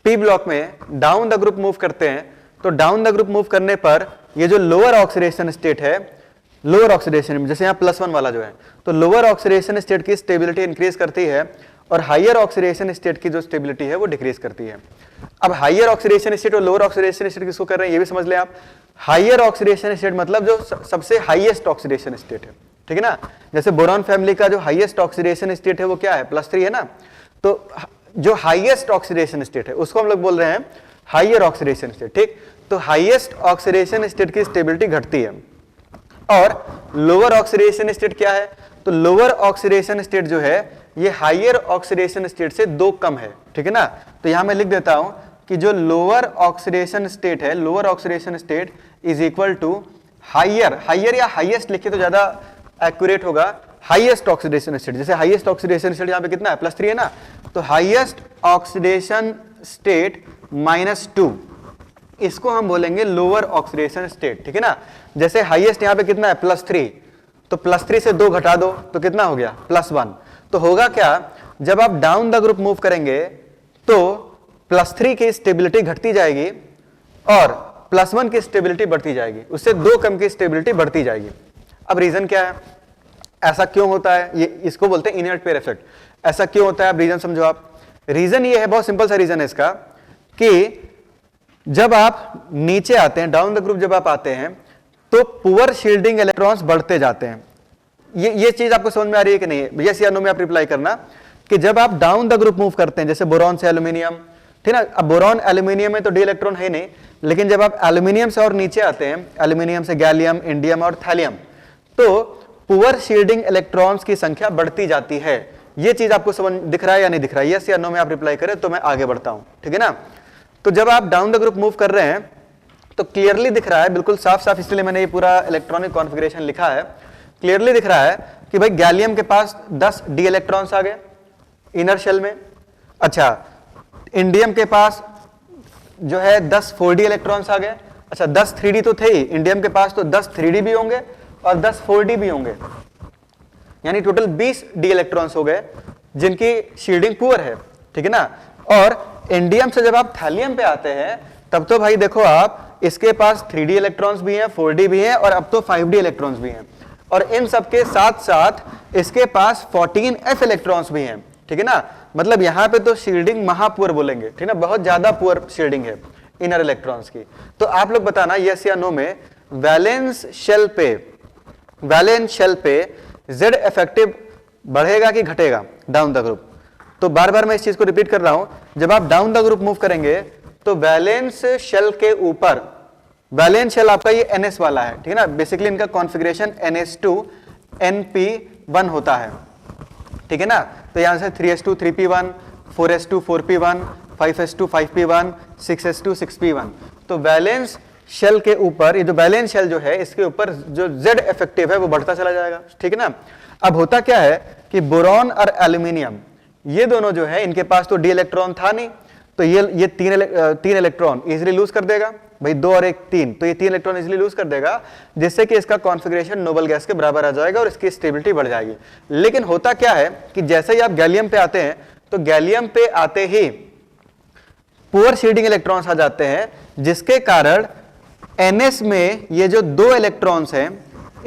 पी ब्लॉक में डाउन द ग्रुप मूव करते हैं तो डाउन द ग्रुप मूव करने पर ये जो लोअर ऑक्सीडेशन स्टेट है, लोअर ऑक्सीडेशन में जैसे यहाँ +1 वाला जो है, तो लोअर ऑक्सीडेशन स्टेट की स्टेबिलिटी इंक्रीज करती है और हाइयर ऑक्सीडेशन स्टेट की जो स्टेबिलिटी है वो डिक्रीज करती है। अब हाइयर ऑक्सीडेशन स्टेट और लोअर ऑक्सीडेशन स्टेट किसको कर रहे हैं ये भी समझ लें आप। हाइयर ऑक्सीडेशन स्टेट मतलब जो सबसे हाईएस्ट ऑक्सीडेशन स्टेट है, ठीक है ना। जैसे बोरॉन फैमिली का जो हाईएस्ट ऑक्सीडेशन स्टेट है वो क्या है? +3 है ना। तो जो हाईएस्ट ऑक्सीडेशन स्टेट है उसको हम लोग बोल रहे हैं हाइयर ऑक्सीडेशन स्टेट, ठीक। तो हाईएस्ट ऑक्सीडेशन स्टेट की स्टेबिलिटी घटती है। और लोअर ऑक्सीडेशन स्टेट क्या है? तो लोअर ऑक्सीडेशन स्टेट जो है ये हाइयर ऑक्सीडेशन स्टेट से 2 कम है, ठीक है ना। तो यहां मैं लिख देता हूं कि जो लोअर ऑक्सीडेशन स्टेट है, lower oxidation state is equal to higher, higher या हाईएस्ट लिखे तो ज्यादा एक्यूरेट होगा, हाईएस्ट ऑक्सीडेशन स्टेट। जैसे हाईएस्ट ऑक्सीडेशन स्टेट यहां पे कितना है? +3 है ना। तो हाईएस्ट ऑक्सीडेशन स्टेट -2, इसको हम बोलेंगे लोअर ऑक्सीडेशन स्टेट, ठीक है ना। जैसे हाईएस्ट यहां पे कितना है? +3, तो +3 से 2 घटा दो तो कितना हो गया? +1। तो होगा क्या, जब आप डाउन द ग्रुप मूव करेंगे तो +3 की स्टेबिलिटी घटती जाएगी और +1 की स्टेबिलिटी बढ़ती जाएगी, उससे 2 कम की स्टेबिलिटी बढ़ती जाएगी। अब रीजन क्या है, ऐसा क्यों होता है? ये इसको बोलते हैं इनर्ट पेयर इफेक्ट। ऐसा क्यों होता है, अब रीजन समझो आप। रीजन ये है, बहुत सिंपल सा रीजन है इसका, कि जब आप नीचे आते हैं, डाउन द ग्रुप जब आप आते हैं तो पुअर शील्डिंग इलेक्ट्रॉन्स बढ़ते जाते हैं। ये चीज आपको समझ में आ रही है कि नहीं? यस या नो में आप रिप्लाई करना कि जब आप डाउन द ग्रुप मूव करते हैं, जैसे बोरॉन से एल्यूमिनियम, ठीक है ना। अब बोरॉन एल्यूमिनियम में तो डी इलेक्ट्रॉन है नहीं, लेकिन जब आप एल्यूमिनियम से और नीचे आते हैं, एल्यूमिनियम से गैलियम, इंडियम और थैलियम, तो पुअर शील्डिंग इलेक्ट्रॉन्स की संख्या बढ़ती जाती है। ये चीज आपको समझ दिख रहा है या नहीं दिख रहा है? यस या नो में आप रिप्लाई करें तो मैं आगे बढ़ता हूं, ठीक है ना। तो जब आप डाउन द ग्रुप मूव कर रहे हैं तो क्लियरली दिख रहा है, बिल्कुल साफ साफ, इसलिए मैंने ये पूरा इलेक्ट्रॉनिक कॉन्फ़िगरेशन लिखा है। क्लियरली दिख रहा है कि भाई गैलियम के पास 10 डी इलेक्ट्रॉन्स आ गए इनर शेल में। अच्छा, इंडियम के पास जो है 10 4d इलेक्ट्रॉन्स आ गए। अच्छा, 10 3d तो थे ही, इंडियम के पास तो 10 3d भी होंगे और 10 4d भी होंगे, यानी टोटल 20 डी इलेक्ट्रॉन्स हो गए जिनकी शील्डिंग पुअर है, ठीक है ना। और इंडियम से जब आप थैलियम पे आते हैं तब तो भाई देखो आप, इसके पास 3d इलेक्ट्रॉन्स भी हैं, 4d भी हैं और अब तो 5d इलेक्ट्रॉन्स भी हैं, और इन सबके साथ साथ इसके पास 14f इलेक्ट्रॉन्स भी हैं, ठीक है ना। मतलब यहां पे तो शील्डिंग महापुअर बोलेंगे, ठीक है ना, बहुत ज्यादा पुअर शील्डिंग है इनर इलेक्ट्रॉन्स की। तो आप लोग बताना यस या नो में, वैलेंस शेल पे Z इफेक्टिव बढ़ेगा कि घटेगा डाउन द ग्रुप। तो बार बार मैं इस चीज को रिपीट कर रहा हूं, जब आप डाउन द ग्रुप मूव करेंगे तो वैलेंस शेल के ऊपर, वैलेंस शेल आपका ये NS वाला है, ठीक है ना, बेसिकली इनका कॉन्फ़िगरेशन NS2 NP1 होता है, ठीक है ना। तो यहां से 3s2 3p1, 4s2 4p1, 5s2 5p1, 6s2 6p1। तो वैलेंस शेल के ऊपर, ये जो वैलेंस शेल जो है इसके ऊपर जो Z इफेक्टिव है वो बढ़ता चला जाएगा, ठीक है ना। अब होता क्या है कि बोरॉन और एल्यूमिनियम ये दोनों जो है, इनके पास तो d इलेक्ट्रॉन था नहीं, तो ये तीन इलेक्ट्रॉन इजीली लूज कर देगा भाई, 2 और 1 3, तो ये 3 इलेक्ट्रॉन इजीली लूज कर देगा, जिससे कि इसका कॉन्फ़िगरेशन नोबल गैस के बराबर आ जाएगा और इसकी स्टेबिलिटी बढ़ जाएगी। लेकिन होता क्या है कि जैसे ही आप गैलियम पे आते हैं तो गैलियम पे आते ही पुअर शील्डिंग इलेक्ट्रॉन्स आ जाते हैं, जिसके कारण NS में ये जो 2 इलेक्ट्रॉन्स हैं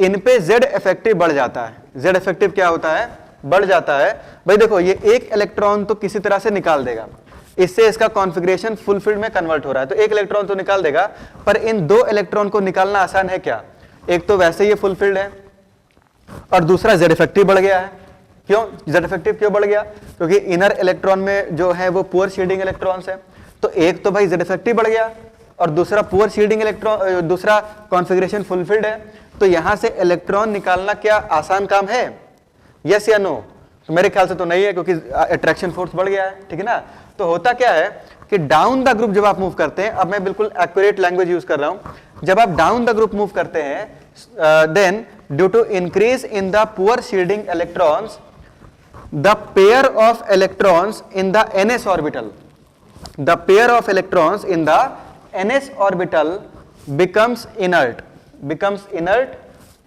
इन पे Z इफेक्टिव बढ़ जाता है। Z इफेक्टिव क्या होता है? बढ़ जाता है भाई। देखो ये एक इलेक्ट्रॉन तो किसी तरह से निकाल देगा, इससे इसका कॉन्फ़िगरेशन फुलफिल्ड में कन्वर्ट हो रहा है, तो एक इलेक्ट्रॉन तो निकाल देगा, पर इन 2 इलेक्ट्रॉन को निकालना आसान है क्या? एक तो वैसे ये फुलफिल्ड है और दूसरा Z इफेक्टिव बढ़ गया है। क्यों Z इफेक्टिव क्यों बढ़ गया? क्योंकि इनर इलेक्ट्रॉन में जो है वो पुअर शील्डिंग इलेक्ट्रॉन्स है, तो एक तो भाई Z इफेक्टिव बढ़ गया और दूसरा पुअर शील्डिंग इलेक्ट्रॉन, दूसरा कॉन्फ़िगरेशन फुलफिल्ड है। तो यहां से इलेक्ट्रॉन निकालना क्या आसान काम है? यस या नो? तो मेरे ख्याल से तो नहीं है, क्योंकि अट्रैक्शन फोर्स बढ़ गया है, ठीक है ना। तो होता क्या है कि डाउन द ग्रुप जब आप मूव करते हैं, अब मैं बिल्कुल एक्यूरेट लैंग्वेज यूज कर रहा हूं, जब आप डाउन द ग्रुप मूव करते हैं then due to increase in the poor shielding electrons the pair of electrons in the NS orbital, the pair of electrons in the NS orbital becomes inert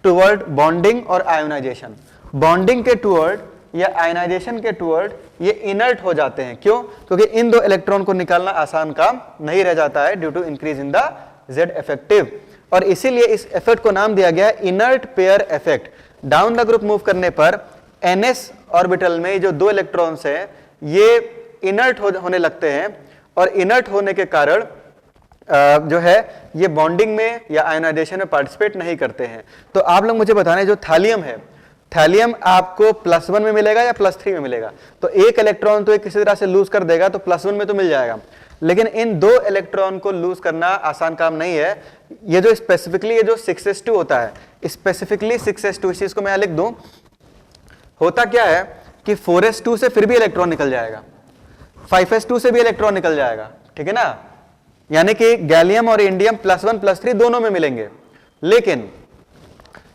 toward bonding और ionization। bonding के toward या ionization के toward ये inert हो जाते हैं। क्यों? क्योंकि इन 2 इलेक्ट्रॉन को निकालना आसान काम नहीं रह जाता है due to increase in the Z effective, और इसीलिए इस इफेक्ट को नाम दिया गया inert pair effect. Down the group move करने पर NS ऑर्बिटल में जो 2 इलेक्ट्रॉन्स हैं ये इनर्ट होने लगते हैं, और इनर्ट होने के कारण जो है ये बॉन्डिंग में या आयनाइजेशन में पार्टिसिपेट नहीं करते हैं। तो आप लोग मुझे बताने, जो थैलियम है, थैलियम आपको +1 में मिलेगा या +3 में मिलेगा? तो एक इलेक्ट्रॉन तो एक किसी तरह से लूज कर देगा, तो +1 में तो मिल जाएगा, लेकिन इन 2 इलेक्ट्रॉन को लूज करना आसान काम नहीं है। ये जो स्पेसिफिकली ये जो 6s2 होता है, स्पेसिफिकली 6s2, इस चीज को मैं लिख दूं, होता क्या है कि 4s2 से फिर भी इलेक्ट्रॉन निकल जाएगा, 5s2 से भी इलेक्ट्रॉन निकल जाएगा, ठीक है ना। यानी कि गैलियम और इंडियम +1 +3 दोनों में मिलेंगे, लेकिन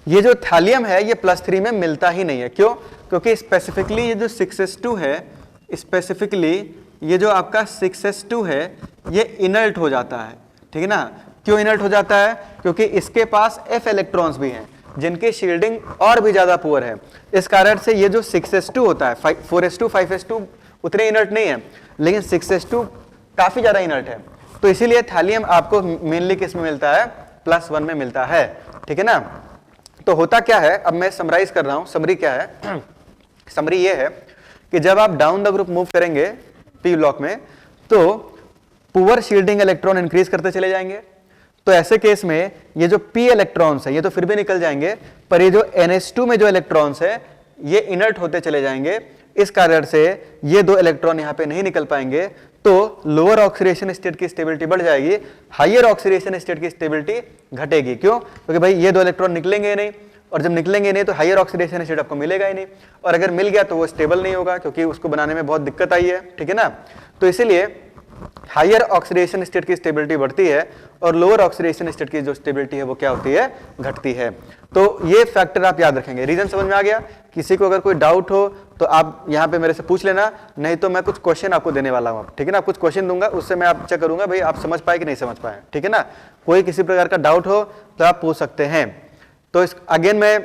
ये जो थैलियम है ये +3 में मिलता ही नहीं है। क्यों? क्योंकि स्पेसिफिकली ये जो 6s2 है, स्पेसिफिकली ये जो आपका 6s2 है ये इनर्ट हो जाता है, ठीक है ना। क्यों इनर्ट हो जाता है? क्योंकि इसके पास F इलेक्ट्रॉन्स भी हैं जिनकी शील्डिंग और भी ज्यादा पुअर है। इस कारण से ये जो 6s2 होता है, 4s2 5s2 उतने इनर्ट नहीं है, लेकिन 6s2 काफी ज्यादा इनर्ट है। तो इसीलिए थैलियम आपको मेनली किस में मिलता है? +1 में मिलता है, ठीक है ना। तो होता क्या है, अब मैं समराइज कर रहा हूं, समरी क्या है? समरी ये है कि जब आप डाउन द ग्रुप मूव करेंगे p ब्लॉक में, तो पुअर शील्डिंग इलेक्ट्रॉन इंक्रीज करते चले जाएंगे। तो ऐसे केस में ये जो p इलेक्ट्रॉन्स है ये तो फिर भी निकल जाएंगे, पर ये जो NS2 में जो इलेक्ट्रॉन्स है ये इनर्ट होते चले जाएंगे। इस कारण से ये 2 इलेक्ट्रॉन यहाँ पे नहीं निकल पाएंगे, तो लोअर ऑक्सीडेशन स्टेट की स्टेबिलिटी बढ़ जाएगी, हायर ऑक्सीडेशन स्टेट की स्टेबिलिटी घटेगी। क्यों? क्योंकि भाई ये 2 इलेक्ट्रॉन निकलेंगे ही नहीं, और जब निकलेंगे नहीं तो हायर ऑक्सीडेशन स्टेट आपको मिलेगा ही नहीं, और अगर मिल गया तो वो स्टेबल नहीं होगा, क्योंकि उसको बनाने में बहुत दिक्कत आई है, ठीक है ना। तो इसीलिए हायर ऑक्सीडेशन स्टेट की स्टेबिलिटी बढ़ती है, और लोअर ऑक्सीडेशन स्टेट की जो स्टेबिलिटी है वो क्या होती है, घटती है। तो ये फैक्टर आप याद रखेंगे। रीजन समझ में आ गया? किसी को अगर कोई डाउट हो तो आप यहाँ पे मेरे से पूछ लेना, नहीं तो मैं कुछ क्वेश्चन आपको देने वाला हूँ, ठीक है ना। कुछ क्वेश्चन दूंगा, उससे मैं आप चेक करूंगा भाई आप समझ पाए कि नहीं समझ पाए, ठीक है ना। कोई किसी प्रकार का डाउट हो तो आप पूछ सकते हैं। तो इस अगेन मैं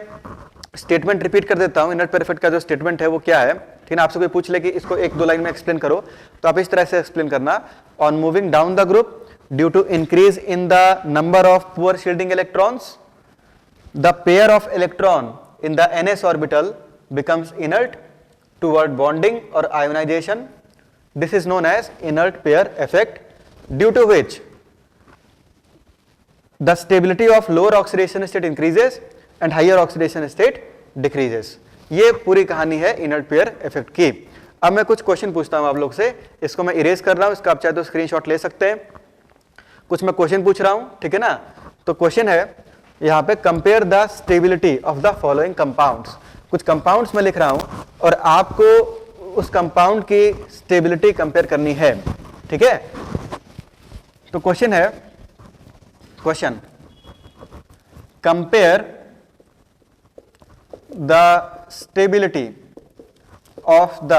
स्टेटमेंट रिपीट कर देता हूँ। इनर्ट पेयर इफेक्ट का जो स्टेटमेंट है वो क्या है, ठीक है। आपसे कोई पूछ ले कि इसको एक दो लाइन में एक्सप्लेन करो, तो आप इस तरह से एक्सप्लेन करना, on moving down the group due to increase in the number of poor shielding electrons, the pair of electron in the ns orbital becomes inert toward bonding or ionization. This is known as inert pair effect, due to which the stability of lower oxidation state increases and higher oxidation state decreases. ये पूरी कहानी है inert pair effect की। अब मैं कुछ question पूछता हूं आप लोग से, इसको मैं इरेज कर रहा हूं, इसका आप चाहे तो स्क्रीनशॉट ले सकते हैं। कुछ मैं क्वेश्चन पूछ रहा हूं, ठीक है ना। तो क्वेश्चन है यहाँ पे, compare the stability of the following compounds. कुछ कंपाउंड्स मैं लिख रहा हूं और आपको उस कंपाउंड की स्टेबिलिटी कंपेयर करनी है, ठीक है। तो क्वेश्चन है, question, compare the stability of the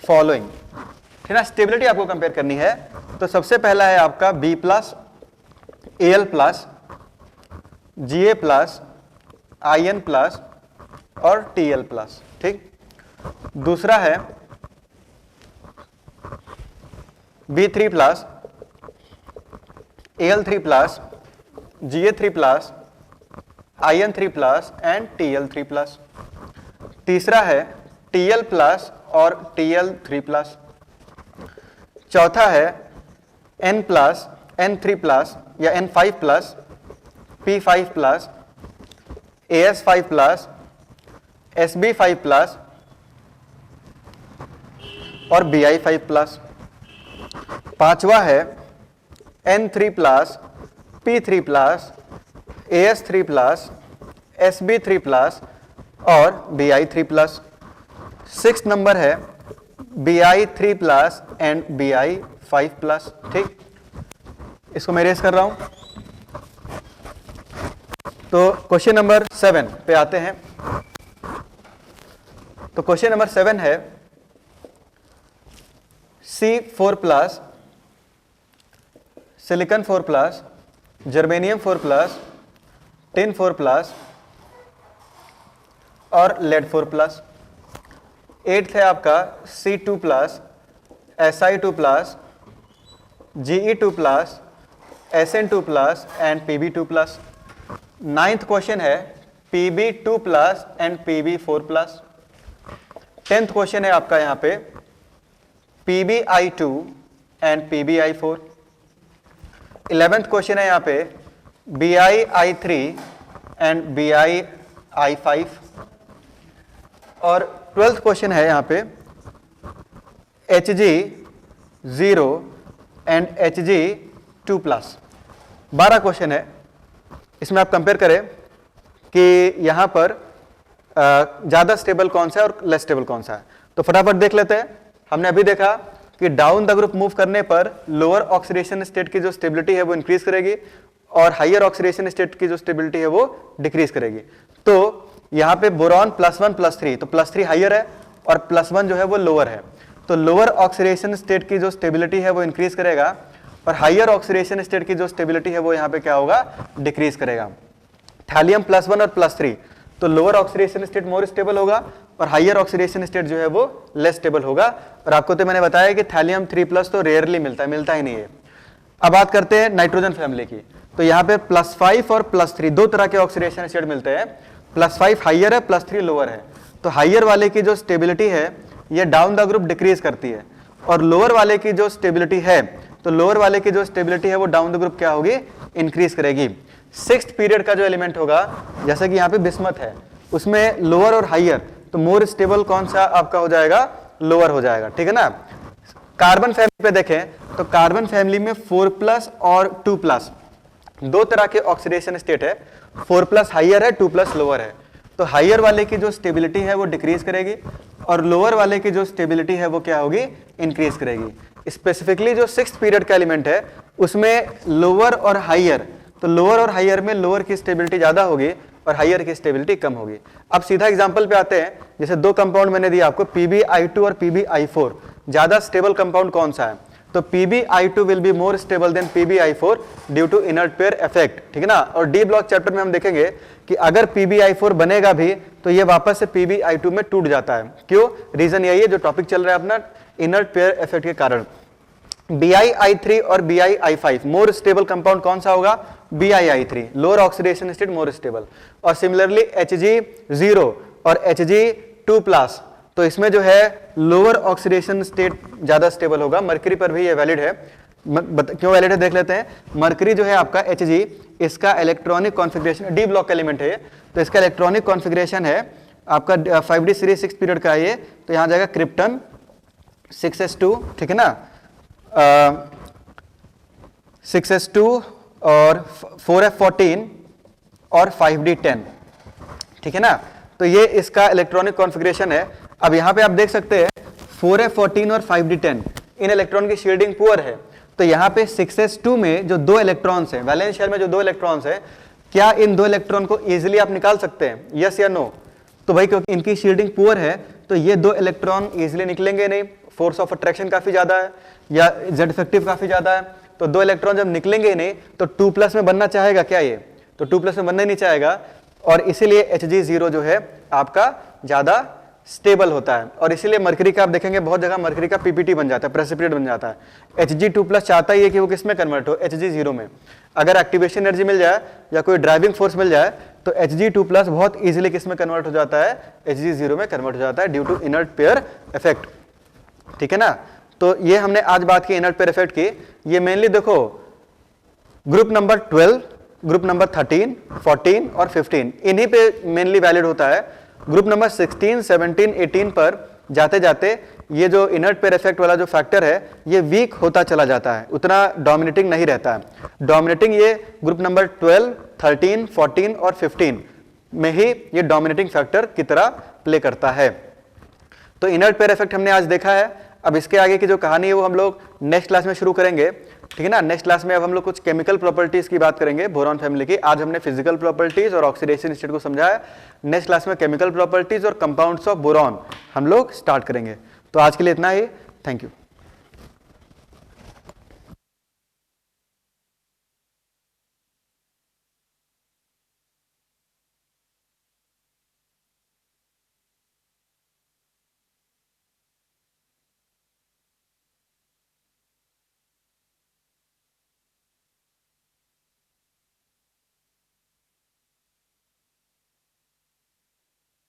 following, ठीक है ना। स्टेबिलिटी आपको कंपेयर करनी है। तो सबसे पहला है आपका B plus, Al plus, Ga plus, In plus और Tl प्लस, ठीक। दूसरा है B3 plus, Al3 plus, Ga3 plus, In3 plus and Tl3 plus. तीसरा है Tl प्लस और Tl3 प्लस। चौथा है N प्लस, N3 प्लस या N5 plus, P5 plus, AS5 plus, SB5 plus और Bi5 प्लस। पांचवा है N3 plus, P3 plus, AS3 plus, SB3 plus और Bi3 प्लस। 6 नंबर है Bi3 plus and Bi5 plus, ठीक। इसको मैं रेस कर रहा हूं। तो क्वेश्चन नंबर 7 पे आते हैं। तो क्वेश्चन नंबर 7 है, C4 plus, silicon 4 plus, germanium 4 plus, tin 4 plus और लेड 4 प्लस। 8th है आपका C2 plus, Si2 plus, Ge2 plus, Sn2 plus and Pb2 plus. 9th question है Pb2 plus and Pb4 plus. 10th question है आपका यहाँ पे Pbi2 and Pbi4। 11th question है यहाँ पे Bii3 एंड Bii5 और 12th क्वेश्चन है यहाँ पे Hg0 and Hg2 plus. 12 question है। इसमें आप कंपेयर करें कि यहां पर ज्यादा स्टेबल कौन सा है और लेस स्टेबल कौन सा है। तो फटाफट देख लेते हैं। हमने अभी देखा कि डाउन द ग्रुप मूव करने पर लोअर ऑक्सीडेशन स्टेट की जो स्टेबिलिटी है वो इंक्रीज करेगी और हायर ऑक्सीडेशन स्टेट की जो स्टेबिलिटी है वो डिक्रीज करेगी। तो यहाँ पे बोरॉन +1 +3, तो +3 हायर है और +1 जो है वो लोअर है। तो लोअर ऑक्सीडेशन स्टेट की जो स्टेबिलिटी है वो इंक्रीज करेगा और हायर ऑक्सीडेशन स्टेट की जो स्टेबिलिटी है वो यहाँ पे क्या होगा, डिक्रीज करेगा। थैलियम +1 और +3, तो lower oxidation state more stable होगा और हायर ऑक्सीडेशन स्टेट जो है वो लेस स्टेबल होगा। और आपको तो मैंने बताया कि थैलियम 3+ तो रेयरली मिलता है, मिलता ही नहीं है। अब बात करते हैं नाइट्रोजन फैमिली की। तो यहाँ पे +5 और +3 दो तरह के ऑक्सीडेशन स्टेट मिलते हैं। +5 हायर है, +3 लोअर है। तो हायर वाले की जो स्टेबिलिटी है ये डाउन द ग्रुप डिक्रीज करती है और लोअर वाले की जो स्टेबिलिटी है, तो लोअर वाले की जो स्टेबिलिटी है वो डाउन द ग्रुप क्या होगी, इंक्रीज करेगी। 6th पीरियड का जो एलिमेंट होगा, जैसे कि यहाँ पे बिस्मथ है, उसमें लोअर और हायर, तो मोर स्टेबल कौन सा आपका हो जाएगा, लोअर हो जाएगा, ठीक है ना। कार्बन फैमिली पे देखें तो कार्बन फैमिली में 4+ और 2+ दो तरह के ऑक्सीडेशन स्टेट है। 4+ हायर है, 2+ लोअर है। तो हायर वाले की जो स्टेबिलिटी है वो डिक्रीज करेगी और लोअर वाले की जो स्टेबिलिटी है वो क्या होगी, इंक्रीज करेगी। स्पेसिफिकली जो 6th पीरियड का एलिमेंट है उसमें लोअर और हाइयर, तो लोअर और हाइयर में लोअर की स्टेबिलिटी ज़्यादा होगी और हाइयर की स्टेबिलिटी कम होगी। अब सीधा एग्जांपल पे आते हैं, जैसे दो कंपाउंड मैंने दिया आपको PbI2 और PbI4, ज़्यादा स्टेबल कंपाउंड कौन सा है? तो PbI2 will be more stable than PbI4 due to inert pair effect, ठीक है ना। और डी ब्लॉक चैप्टर में हम देखेंगे कि अगर PbI4 बनेगा भी तो ये वापस से PbI2 में टूट जाता है। क्यों? रीजन यही है जो टॉपिक चल रहा है अपना, इनर्ट पेयर इफेक्ट के कारण। BiI3 और BiI5 मोर स्टेबल कंपाउंड कौन सा होगा? BiI3, lower oxidation state more stable. और सिमिलरली Hg0 और Hg2+, तो इसमें जो है लोअर ऑक्सीडेशन स्टेट ज्यादा स्टेबल होगा। मरकरी पर भी ये वैलिड है। क्यों वैलिड है देख लेते हैं। मरकरी जो है आपका Hg, इसका electronic configuration D block element है, तो इसका इलेक्ट्रॉनिक कॉन्फ़िगरेशन है आपका 5d सीरीज 6 पीरियड का ये, तो यहां जाएगा क्रिप्टन 6s2, ठीक है ना, 6s2 और 4f14 और 5d10, ठीक है ना। तो ये इसका इलेक्ट्रॉनिक कॉन्फ़िगरेशन है। अब यहां पे आप देख सकते हैं 4f14 और 5d10 इन इलेक्ट्रॉन की शील्डिंग पुअर है, तो यहां पे 6s2 में जो दो इलेक्ट्रॉन्स हैं, वैलेंस शेल में जो दो इलेक्ट्रॉन्स हैं, क्या इन दो इलेक्ट्रॉन को इजीली आप निकाल सकते हैं? यस या नो? तो भाई क्योंकि इनकी शील्डिंग पुअर है तो ये दो इलेक्ट्रॉन इजीली निकलेंगे नहीं, फोर्स ऑफ अट्रैक्शन काफी ज्यादा है या जेड इफेक्टिव काफी ज्यादा है, तो दो इलेक्ट्रॉन जब निकलेंगे ही नहीं तो 2+ में बनना चाहेगा क्या? ये तो 2+ में बनना ही नहीं चाहेगा, और इसीलिए Hg0 जो है आपका ज्यादा स्टेबल होता है। और इसीलिए मरकरी का आप देखेंगे बहुत जगह मरकरी का पीपीटी बन जाता है, प्रेसिपिटेट बन जाता है। Hg2+ चाहता ही है कि वो किस में कन्वर्ट हो? Hg0 में। अगर एक्टिवेशन एनर्जी मिल जाए या कोई ड्राइविंग फोर्स मिल जाए तो Hg2+ बहुत इजीली किस में कन्वर्ट हो जाता है? Hg0 में कन्वर्ट हो जाता है due to inert pair effect, ठीक है ना। तो ये हमने आज बात की इनर्ट पेयर इफेक्ट की। ये मेनली देखो ग्रुप नंबर 12, ग्रुप नंबर 13, 14 और 15 इन्हीं पे मेनली वैलिड होता है। ग्रुप नंबर 16, 17, 18 पर जाते जाते ये जो इनर्ट पेयर इफेक्ट वाला जो फैक्टर है ये वीक होता चला जाता है, उतना डोमिनेटिंग नहीं रहता है। डोमिनेटिंग ये ग्रुप नंबर 12, 13, 14 और 15 में ही ये डोमिनेटिंग फैक्टर की तरह प्ले करता है। तो इनर्ट पेयर इफेक्ट हमने आज देखा है। अब इसके आगे की जो कहानी है वो हम लोग नेक्स्ट क्लास में शुरू करेंगे, ठीक है ना। नेक्स्ट क्लास में अब हम लोग कुछ केमिकल प्रॉपर्टीज की बात करेंगे बोरॉन फैमिली की। आज हमने फिजिकल प्रॉपर्टीज और ऑक्सीडेशन स्टेट को समझा है। नेक्स्ट क्लास में केमिकल प्रॉपर्टीज और कंपाउंड्स ऑफ बोरॉन हम लोग स्टार्ट करेंगे। तो आज के लिए इतना ही, थैंक यू।